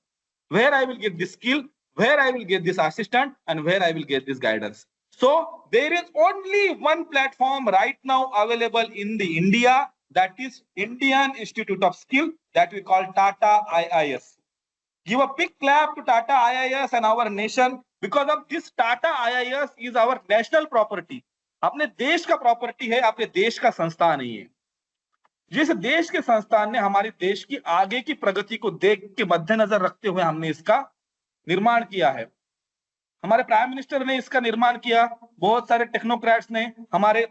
where I will get this skill, where I will get this assistant, and where I will get this guidance. So there is only one platform right now available in the India, that is Indian Institute of Skill, that we call Tata IIS. Give a big clap to Tata IIS and our nation, because of this Tata IIS is our national property. अपने देश का property है, अपने देश का संस्थान नहीं है। जिस देश के संस्थान ने हमारे देश की आगे की प्रगति को देख के मद्देनजर रखते हुए हमने इसका निर्माण किया है। हमारे प्राइम मिनिस्टर ने इसका निर्माण किया, बहुत सारे टेक्नोक्रेट्स ने, हमारे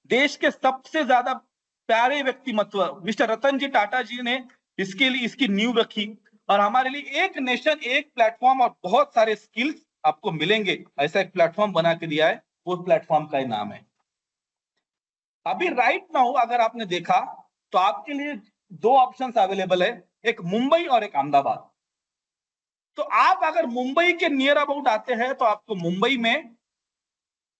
देश के सबसे ज्यादा प्यारे व्यक्तिमत्व मिस्टर रतन जी टाटा जी ने इसके लिए इसकी नींव रखी, और हमारे लिए एक नेशन एक प्लेटफॉर्म और बहुत सारे स्किल्स आपको मिलेंगे, ऐसा एक प्लेटफॉर्म बना के दिया है। उस प्लेटफॉर्म का नाम है, अभी राइट नाउ अगर आपने देखा तो आपके लिए दो ऑप्शंस अवेलेबल है, एक मुंबई और एक अहमदाबाद। तो आप अगर मुंबई के नियर अबाउट आते हैं तो आपको मुंबई में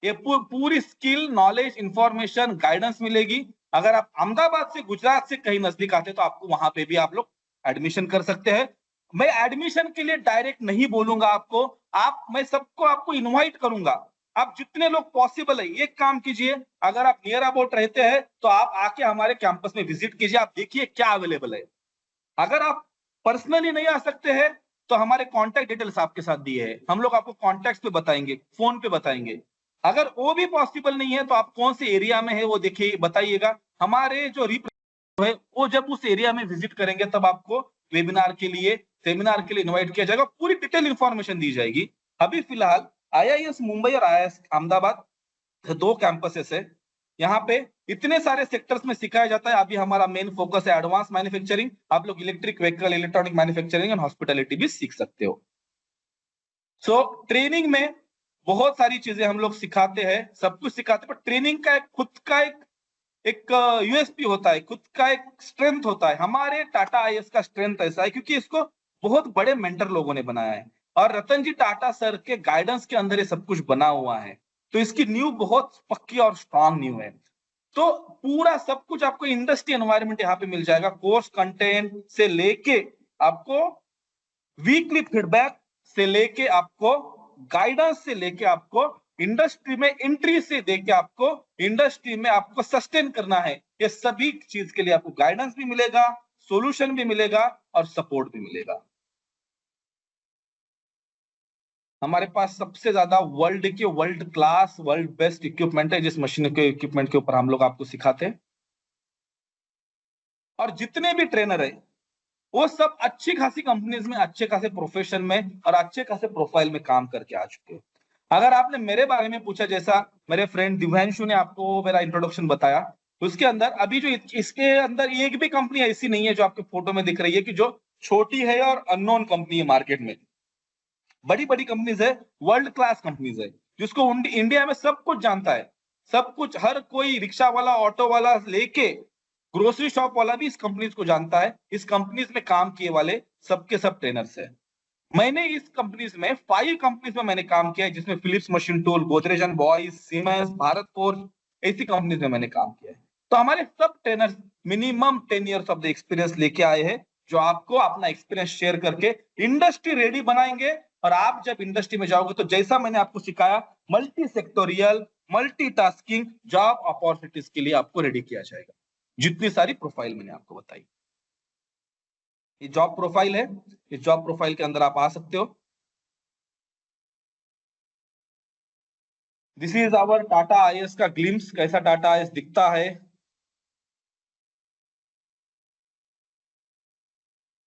ये पूरी स्किल, नॉलेज, इंफॉर्मेशन, गाइडेंस मिलेगी। अगर आप अहमदाबाद से, गुजरात से कहीं नजदीक आते तो आपको वहां पे भी आप लोग एडमिशन कर सकते हैं। मैं एडमिशन के लिए डायरेक्ट नहीं बोलूंगा आपको, मैं सबको आपको इनवाइट करूंगा। आप जितने लोग पॉसिबल है एक काम कीजिए, अगर आप नियर अबाउट रहते हैं तो आप आके हमारे कैंपस में विजिट कीजिए, आप देखिए क्या अवेलेबल है। अगर आप पर्सनली नहीं आ सकते हैं तो हमारे कॉन्टैक्ट डिटेल्स आपके साथ दिए हैं, हम लोग आपको कॉन्टैक्ट पे बताएंगे, फोन पे बताएंगे। अगर वो भी पॉसिबल नहीं है तो आप कौन से एरिया में है वो देखिए, बताइएगा। हमारे जो रिप्रेजेंटेटिव है वो जब उस एरिया में विजिट करेंगे तब आपको वेबिनार के लिए, सेमिनार के लिए इनवाइट किया जाएगा, पूरी डिटेल इंफॉर्मेशन दी जाएगी। अभी फिलहाल IIS मुंबई और IIS अहमदाबाद दो कैंपसेस है, यहाँ पे इतने सारे सेक्टर्स में सिखाया जाता है। अभी हमारा मेन फोकस है एडवांस मैन्युफैक्चरिंग, आप लोग electric vehicle, electronic manufacturing and hospitality भी सीख सकते हो। सो ट्रेनिंग में बहुत सारी चीजें हम लोग सिखाते हैं, सब कुछ सिखाते हैं, पर ट्रेनिंग का खुद का एक USP होता है, खुद का एक स्ट्रेंथ होता है। हमारे टाटा IIS का स्ट्रेंथ ऐसा है क्योंकि इसको बहुत बड़े मेंटर लोगों ने बनाया है, और रतन जी टाटा सर के गाइडेंस के अंदर ये सब कुछ बना हुआ है, तो इसकी नींव बहुत पक्की और स्ट्रांग नींव है। तो पूरा सब कुछ आपको इंडस्ट्री एनवायरनमेंट यहाँ पे मिल जाएगा, कोर्स कंटेंट से लेके आपको वीकली फीडबैक से लेके आपको गाइडेंस से लेके आपको इंडस्ट्री में एंट्री से देके आपको इंडस्ट्री में आपको सस्टेन करना है, ये सभी चीज के लिए आपको गाइडेंस भी मिलेगा, सॉल्यूशन भी मिलेगा और सपोर्ट भी मिलेगा। हमारे पास सबसे ज्यादा world class, world best equipment है, जिस मशीन के इक्विपमेंट के ऊपर हम लोग आपको सिखाते हैं। और जितने भी ट्रेनर है वो सब अच्छी खासी कंपनीज में, अच्छे खासे प्रोफेशन में और अच्छे खासे प्रोफाइल में काम करके आ चुके हैं। अगर आपने मेरे बारे में पूछा, जैसा मेरे फ्रेंड दिव्यांशु ने आपको मेरा इंट्रोडक्शन बताया, उसके अंदर अभी जो इसके अंदर एक भी कंपनी ऐसी नहीं है जो आपके फोटो में दिख रही है कि जो छोटी है और अननोन कंपनी है मार्केट में। बड़ी बड़ी कंपनीज है, वर्ल्ड क्लास कंपनीज है, जिसको इंडिया में सब कुछ जानता है, सब कुछ, हर कोई रिक्शा वाला, ऑटो वाला लेके ग्रोसरी शॉप वाला भी इस कंपनीज को जानता है। इस कंपनीज में काम किए वाले सबके सब ट्रेनर्स है। मैंने इस कंपनीज में 5 कंपनीज में मैंने काम किया है, जिसमें Philips machine tool, Godrej and Boyce, Siemens, Bharat Forge, ऐसी कंपनीज में मैंने काम किया है। तो हमारे सब trainers minimum 10 years of the experience लेके आए हैं, जो आपको अपना एक्सपीरियंस शेयर करके इंडस्ट्री रेडी बनाएंगे। और आप जब इंडस्ट्री में जाओगे तो जैसा मैंने आपको सिखाया, multi sectoral, multitasking job opportunities के लिए आपको रेडी किया जाएगा। जितनी सारी प्रोफाइल मैंने आपको बताई, ये जॉब प्रोफाइल है। इस जॉब प्रोफाइल के अंदर आप आ सकते हो। This is our Tata IAS का ग्लिम्स, कैसा टाटा आईएएस दिखता है।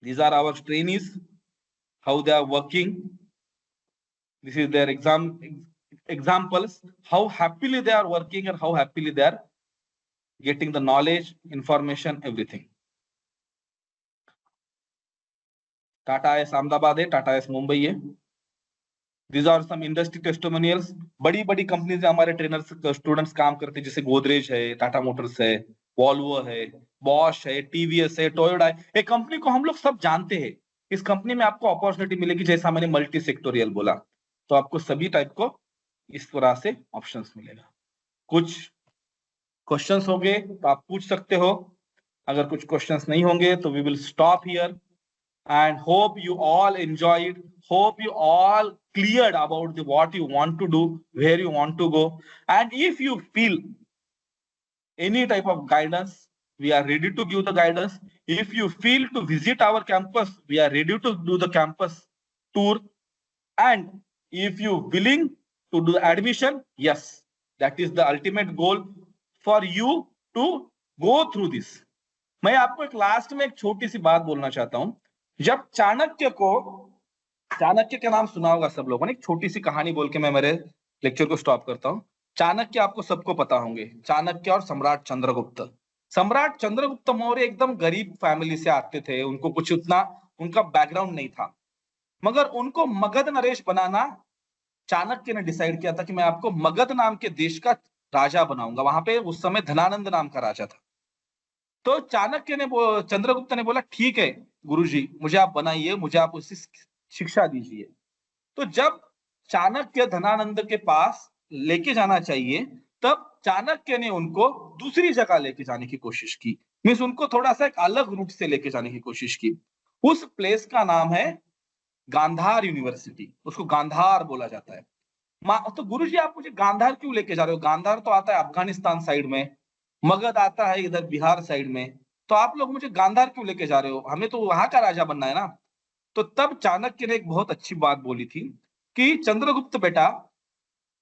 These are our trainees, how they are working. This is their examples, how happily they are working and how happily they are getting the knowledge, information, everything. Tata IAS Ahmedabad है, Tata IAS Mumbai है। These are some industry testimonials. बड़ी बड़ी companies में हमारे trainers students काम करते हैं, जैसे गोदरेज है, टाटा मोटर्स है, वॉल्वो है, बॉश है, टीवीएस है, टोयोटा है। एक कंपनी को हम लोग सब जानते हैं। इस कंपनी में आपको अपॉर्चुनिटी मिलेगी, जैसा मैंने मल्टी सेक्टोरियल बोला, तो आपको सभी टाइप को इस तरह से ऑप्शंस मिलेगा। कुछ क्वेश्चंस होंगे तो आप पूछ सकते हो, अगर कुछ क्वेश्चंस नहीं होंगे तो we will stop here and hope you all enjoyed, hope you all cleared about what you want to do, where you want to go. And if you feel any type of guidance, we are ready to give the guidance. If you feel to visit our campus, we are ready to do the campus tour. And if you willing to do admission, yes, that is the ultimate goal for you to go through this. मैं आपको एक last में एक छोटी सी बात बोलना चाहता हूं। जब चाणक्य का नाम सुना होगा सब लोगों ने, एक छोटी सी कहानी बोल के मैं मेरे लेक्चर को स्टॉप करता हूं। चाणक्य आपको सबको पता होंगे, चाणक्य और सम्राट चंद्रगुप्त। सम्राट चंद्रगुप्त मौर्य एकदम गरीब फैमिली से आते थे, उनको कुछ उतना उनका बैकग्राउंड नहीं था, मगर उनको मगध नरेश बनाना चाणक्य ने डिसाइड किया था कि मैं आपको मगध नाम के देश का राजा बनाऊंगा। वहां पे उस समय धनानंद नाम का राजा था। तो चाणक्य ने, चंद्रगुप्त ने बोला ठीक है गुरुजी, मुझे आप बनाइए, मुझे आप उसकी शिक्षा दीजिए। तो जब चाणक्य धनानंद के पास लेके जाना चाहिए, तब चाणक्य ने उनको दूसरी जगह लेके जाने की कोशिश की, मीन्स उनको थोड़ा सा एक अलग रूट से लेके जाने की कोशिश की। उस प्लेस का नाम है गांधार यूनिवर्सिटी, उसको गांधार बोला जाता है। तो गुरुजी आप मुझे गांधार क्यों लेके जा रहे हो? गांधार तो आता है अफगानिस्तान साइड में, मगध आता है इधर बिहार साइड में, तो आप लोग मुझे गांधार क्यों लेके जा रहे हो? हमें तो वहां का राजा बनना है ना। तो तब चाणक्य ने एक बहुत अच्छी बात बोली थी कि चंद्रगुप्त बेटा,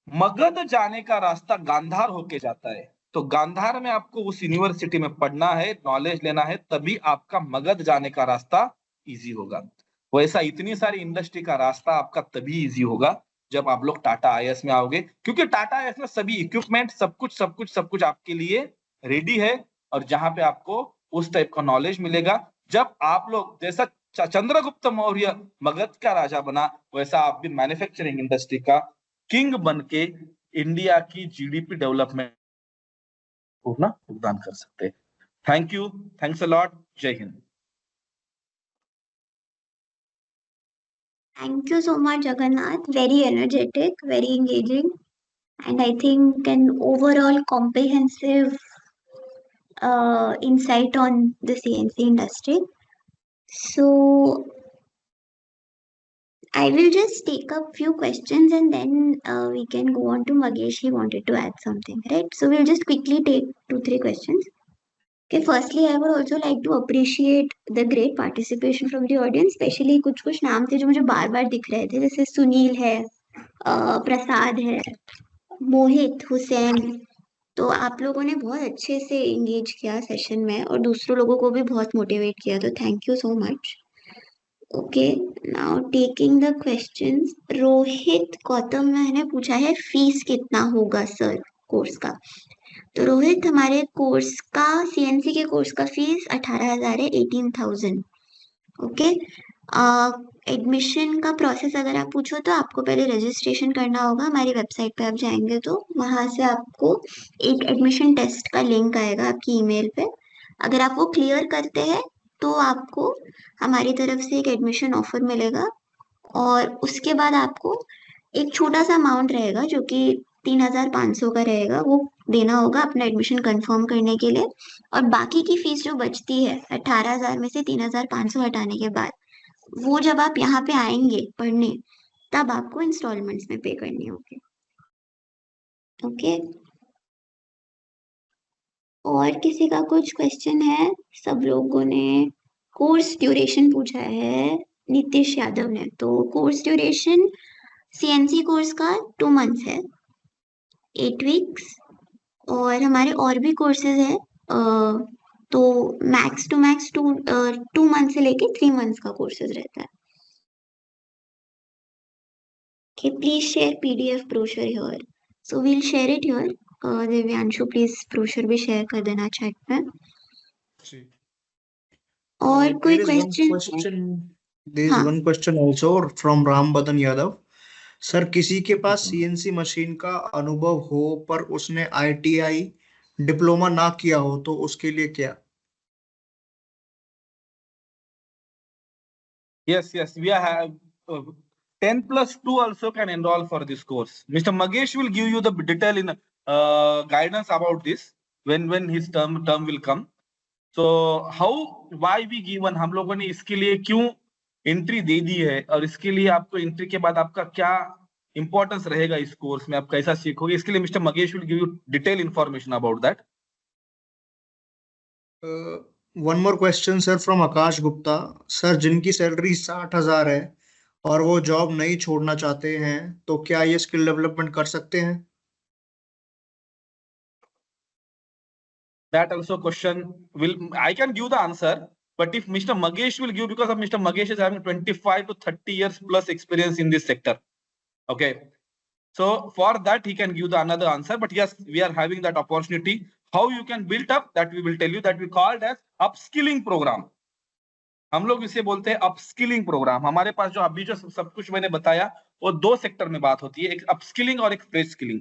मगध जाने का रास्ता गांधार होके जाता है, तो गांधार में आपको उस यूनिवर्सिटी में पढ़ना है, नॉलेज लेना है, तभी आपका मगध जाने का रास्ता इजी होगा। वैसा इतनी सारी इंडस्ट्री का रास्ता आपका तभी इजी होगा जब आप लोग टाटा आईएएस में आओगे, क्योंकि टाटा आईएएस में सभी इक्विपमेंट, सब कुछ आपके लिए रेडी है, और जहां पे आपको उस टाइप का नॉलेज मिलेगा। जब आप लोग जैसा चंद्रगुप्त मौर्य मगध का राजा बना, वैसा आप भी मैन्युफैक्चरिंग इंडस्ट्री का किंग बन के इंडिया की जीडीपी डेवलपमेंट पूर्ण योगदान कर सकते हैं। Thank you, thanks a lot, जय Hind. Thank you so much, Jagannath. Very energetic, very engaging, and I think an overall comprehensive insight on the CNC industry. So I will just take up few questions and then we can go on to Magesh. He wanted to add something, right? So we'll just quickly take 2-3 questions. Okay, firstly, I would also like to appreciate the great participation from the audience, especially कुछ नाम थे जो मुझे बार बार दिख रहे थे, जैसे सुनील है, प्रसाद है, मोहित, हुसैन। तो आप लोगों ने बहुत अच्छे से इंगेज किया सेशन में और दूसरों लोगों को भी बहुत मोटिवेट किया, तो thank you so much. Okay, now taking the questions. Rohit Gautam मैंने पूछा है फीस कितना होगा सर कोर्स का? तो रोहित, हमारे कोर्स का, सीएनसी के कोर्स का फीस 18,000 है, 18,000। ओके, एडमिशन का प्रोसेस अगर आप पूछो तो आपको पहले रजिस्ट्रेशन करना होगा। हमारी वेबसाइट पे आप जाएंगे तो वहां से आपको एक एडमिशन टेस्ट का लिंक आएगा आपकी ईमेल पे। अगर आप वो क्लियर करते हैं तो आपको हमारी तरफ से एक एडमिशन ऑफर मिलेगा, और उसके बाद आपको एक छोटा सा अमाउंट रहेगा जो कि 3,500 का रहेगा, वो देना होगा अपना एडमिशन कंफर्म करने के लिए। और बाकी की फीस जो बचती है 18,000 में से 3,500 हटाने के बाद, वो जब आप यहाँ पे आएंगे पढ़ने, तब आपको इंस्टॉलमेंट्स में पे करनी होगी। ओके, और किसी का कुछ क्वेश्चन है? सब लोगों ने कोर्स ड्यूरेशन पूछा है, नीतीश यादव ने। तो कोर्स ड्यूरेशन सीएनसी कोर्स का 2 मंथ्स है, 8 वीक्स। और हमारे और भी कोर्सेज है, तो मैक्स टू मैक्स 2 मंथ से लेके 3 मंथ्स का कोर्सेज रहता है। Okay, please share PDF brochure here. So we'll share it here. Divyanshu please brochure भी शेयर कर देना चैट में। जी। और कोई There is one question? question. There is हाँ। one question also from Ram Badan Yadav. Sir, किसी के पास सीएनसी मशीन का अनुभव हो पर उसने आईटीआई डिप्लोमा ना किया हो तो उसके लिए क्या? Yes, yes, we have 10 plus 2 also can enroll for this course. Mr. Magesh will give you the detail in guidance about this when his term will come. So how, why we given, हम लोगों ने इसके लिए क्यों entry दे दी है, और इसके लिए आपको एंट्री के बाद आपका क्या इंपॉर्टेंस रहेगा इस कोर्स में, आप कैसा सीखोगे, इसके लिए mister Magesh will give you detail information about that. One more question sir from Akash Gupta. Sir, जिनकी सैलरी 60,000 है और वो जॉब नहीं छोड़ना चाहते हैं तो क्या ये स्किल डेवलपमेंट कर सकते हैं? That also question will, I can give the answer, but if Mr. Magesh will give, because of Mr. Magesh is having 25 to 30 years plus experience in this sector. Okay. So for that, he can give the another answer, but yes, we are having that opportunity. How you can build up, that we will tell you, that we called as upskilling program. हम लोग इसे बोलते हैं upskilling programme. हमारे पास जो अभी जो सब कुछ मैंने बताया, वो 2 सेक्टर में बात होती है, एक अपस्किलिंग और एक फ्रेश स्किलिंग।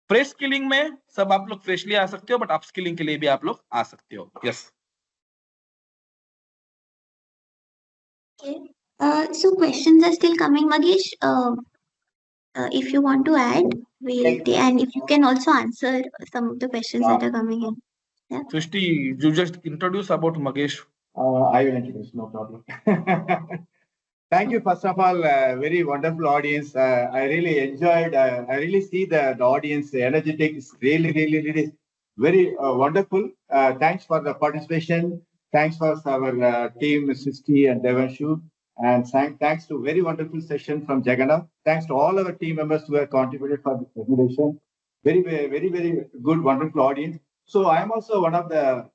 फ्रेश स्किलिंग में सब आप लोग फ्रेशली आ सकते हो, बट अपस्किलिंग के लिए भी आप लोग आ सकते हो। Yes. So questions are still coming, Magesh. If you want to add, and if you can also answer some of the questions that are coming in. Yeah. Srishti, you just introduce about Magesh. I will introduce, no problem. Thank you, first of all, very wonderful audience. I really enjoyed, I really see the audience, the energetic, is really very wonderful. Thanks for the participation. Thanks for our team, Srishti and Devanshu. And thanks to very wonderful session from Jagannath. Thanks to all our team members who have contributed for the presentation. Very good, wonderful audience. So I am also one of the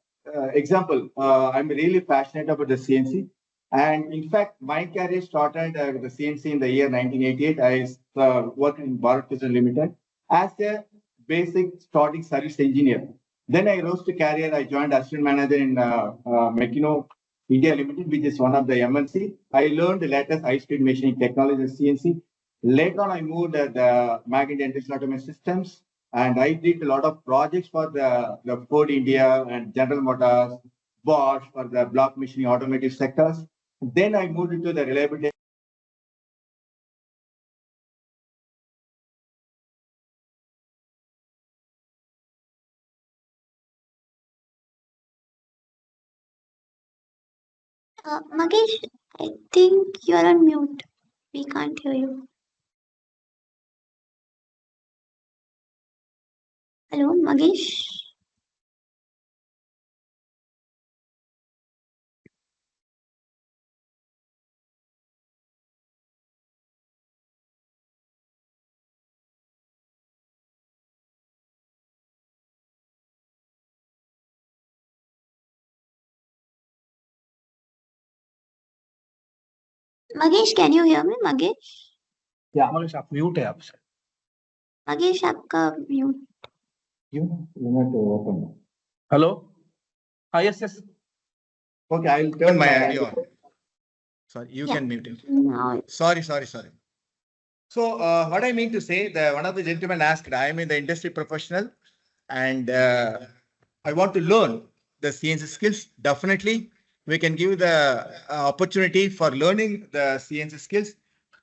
example. I'm really passionate about the CNC. And in fact, my career started with the CNC in the year 1988. I worked in Bharat Fusion Limited as a basic starting service engineer. Then I rose to career. I joined assistant manager in Makino India Limited, which is one of the MNC. I learned the latest high-speed machining technology, CNC. Later on, I moved at the Magnet Industrial Automation Systems, and I did a lot of projects for the Ford India and General Motors, Bosch for the block machining automotive sectors. Then I moved into the reliability. Magesh, I think you're on mute. We can't hear you. Hello, Magesh. Magesh, can you hear me, Magesh? Yeah. Magesh, आप mute है आपसे। Magesh, आपका mute. You have to open. Hello. हाँ, yes. Okay, I'll turn my my audio on. Sorry, you Yeah. can mute it. Now it's Sorry. So what I mean to say, one of the gentlemen asked, I am in the industry professional and I want to learn the CNC skills. Definitely, we can give the opportunity for learning the CNC skills.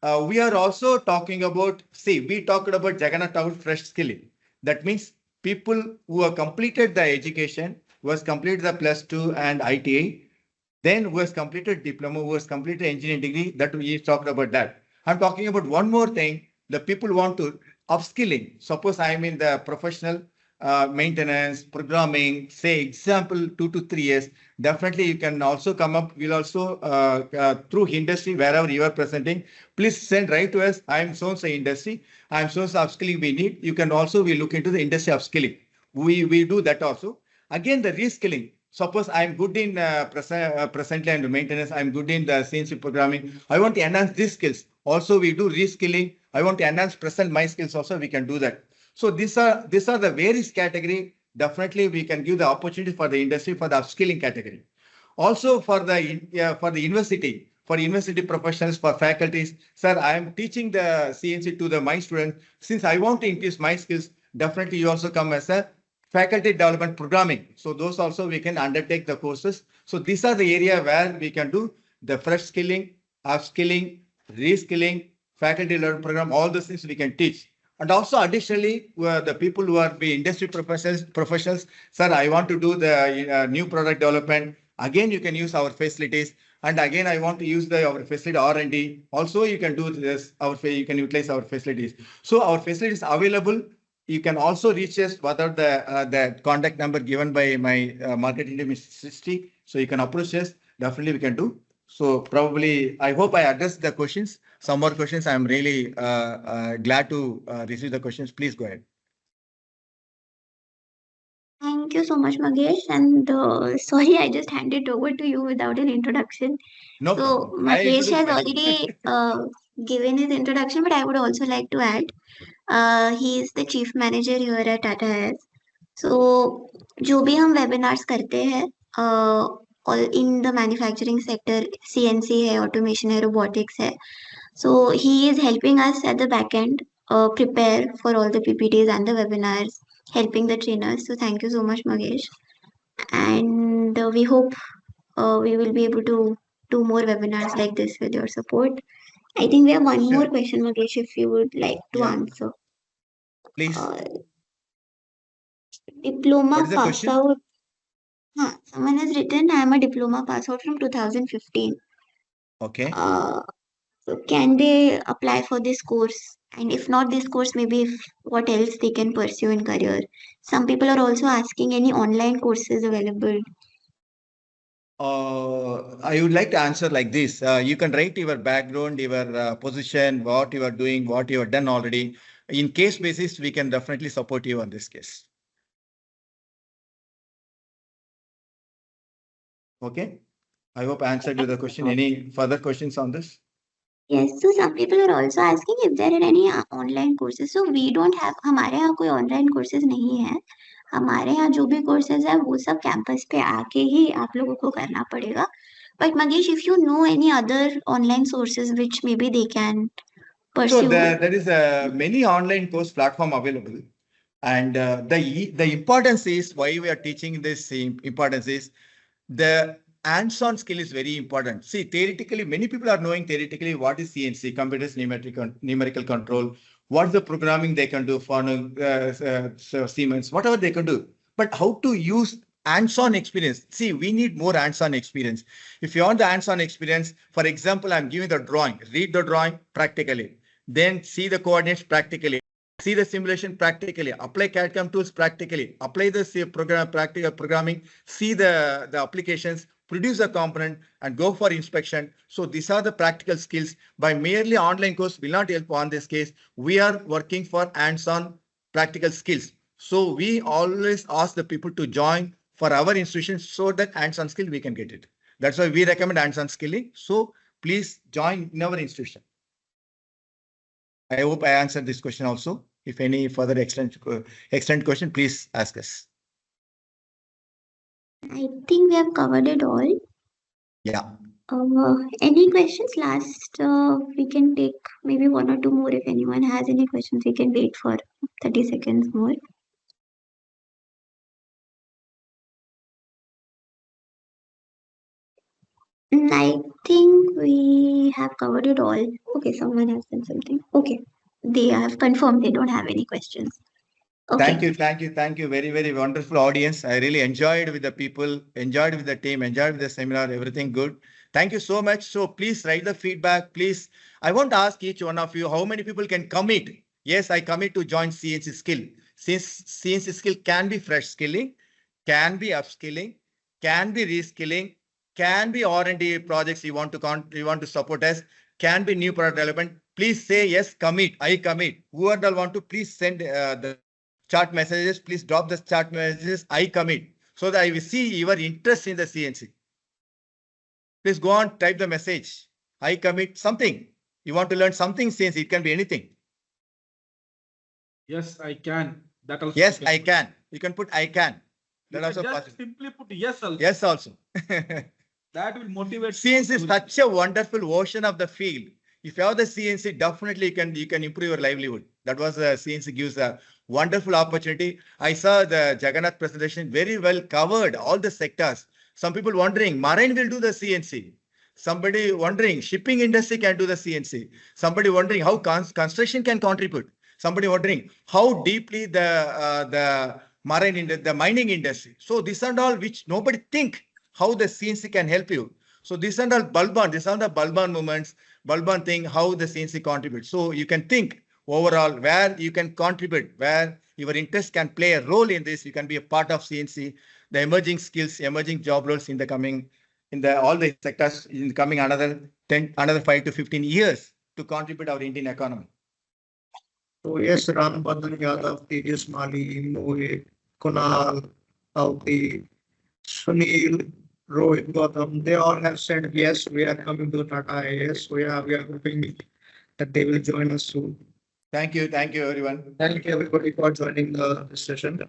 we are also talking about, see, we talked about Jagannath talked about fresh skilling. That means people who have completed the education, who has completed the +2 and ITI, then who has completed diploma, who has completed engineering degree, that we talked about that. I'm talking about one more thing. The people want to upskilling. Suppose I'm in the professional maintenance, programming, say example 2 to 3 years. Definitely you can also come up. We'll also through industry wherever you are presenting. Please send right to us. I'm so industry. I'm so upskilling we need. You can also we look into the industry upskilling. We do that also. Again the reskilling. Suppose I'm good in presently and maintenance, I'm good in the CNC programming. I want to enhance these skills. Also, we do reskilling. I want to enhance present my skills. Also, we can do that. So these are the various category. Definitely, we can give the opportunity for the industry for the upskilling category. Also for the university, for university professionals, for faculties, sir, I am teaching the CNC to my students. Since I want to increase my skills, definitely you also come as a faculty development programming. So those also we can undertake the courses. So these are the area where we can do the fresh skilling, upskilling, reskilling, faculty development program, all those things we can teach. And also additionally, the people who are the industry professionals, sir, I want to do the new product development. Again, you can use our facilities. And again, I want to use our facility R&D. Also, you can do this. You can utilize our facilities. So our facilities available. You can also reach us whether the contact number given by my marketing team is 60. So you can approach us. Definitely we can do. So probably, I hope I addressed the questions. Some more questions. I'm really glad to receive the questions. Please go ahead. Thank you so much, Magesh. And sorry, I just handed over to you without an introduction. No So problem. I Magesh introduced has myself. already given his introduction, but I would also like to add, he is the chief manager here at Tata Airs. So जो भी हम webinars करते हैं, all in the manufacturing sector, CNC है, automation है, robotics है. So he is helping us at the back end prepare for all the PPTs and the webinars, helping the trainers. So thank you so much, Magesh. And we hope we will be able to do more webinars like this with your support. I think we have one more Sure. question, Magesh, if you would like to Yeah. answer. Please. Diploma What is the pass question? out. Someone has written, I am a diploma pass out from 2015. Okay. So can they apply for this course? And if not this course, maybe if what else they can pursue in career. Some people are also asking any online courses available. I would like to answer like this. You can write your background, your position, what you are doing, what you have done already. In case basis, we can definitely support you on this case. Okay. I hope I answered you the question. Any further questions on this? Yes, so some people are also asking if there are any online courses. So we don't have, हमारे यहाँ कोई online courses नहीं है. हमारे यहाँ जो भी courses है वो सब campus पे आके ही आप लोगों को करना पड़ेगा. But Magesh, if you know any other online sources which maybe they can So pursue. there is many online course platform available. And the importance is why we are teaching this importance is the hands-on skill is very important. See, theoretically, many people are knowing theoretically what is CNC, computers numerical control, what's the programming they can do for Siemens, whatever they can do. But how to use hands-on experience? See, we need more hands-on experience. If you want the hands-on experience, for example, I'm giving the drawing, read the drawing practically, then see the coordinates practically. See the simulation practically, apply CAD/CAM tools practically, apply the practical programming, see the applications, produce a component and go for inspection. So these are the practical skills. By merely online course will not help on this case. We are working for hands-on practical skills. So we always ask the people to join for our institution so that hands-on skill we can get it. That's why we recommend hands-on skilling. So please join in our institution. I hope I answered this question also. If any further extent question, please ask us. I think we have covered it all. Yeah. Any questions? Last, we can take maybe one or two more. If anyone has any questions, we can wait for 30 seconds more. I think we have covered it all. Okay, someone has done something. Okay, they have confirmed they don't have any questions. Thank Okay. you, thank you, thank you. Very, very wonderful audience. I really enjoyed with the people, enjoyed with the team, enjoyed with the seminar, everything good. Thank you so much. So please write the feedback. Please, I want to ask each one of you, how many people can commit? Yes, I commit to join CNC skill. Since CNC skill can be fresh skilling, can be upskilling, can be reskilling, can be R&D projects you want to support us, can be new product development. Please say yes, commit. I commit. Whoever want to, please send the chat messages. Please drop the chat messages. I commit so that I will see your interest in the CNC. Please go on, type the message. I commit something. You want to learn something CNC. It can be anything. Yes, I can. That also. Yes, you I can. You can put I can. You That can also just possible. simply put yes also. Yes, also. That will motivate. CNC is such a wonderful version of the field. If you have the CNC, definitely you can improve your livelihood. That was CNC gives a wonderful opportunity. I saw the Jagannath presentation very well covered all the sectors. Some people wondering, marine will do the CNC. Somebody wondering, shipping industry can do the CNC. Somebody wondering how construction can contribute. Somebody wondering how deeply the the mining industry. So this and all which nobody think how the CNC can help you. So these are all Balban, these are the Balban movements, Balban thing, how the CNC contributes. So you can think overall where you can contribute, where your interest can play a role in this. You can be a part of CNC, the emerging skills, emerging job roles in the coming, in the all the sectors in the coming another 5 to 15 years to contribute our Indian economy. So yes, Ram Badan Yadav, Tejas Mali, Mohit, Kunal, Avdi, Sunil, Rohit Gautam, they all have said yes, we are coming to Tata IAS. We are hoping that they will join us soon. Thank you everyone. Thank you everybody for joining the session.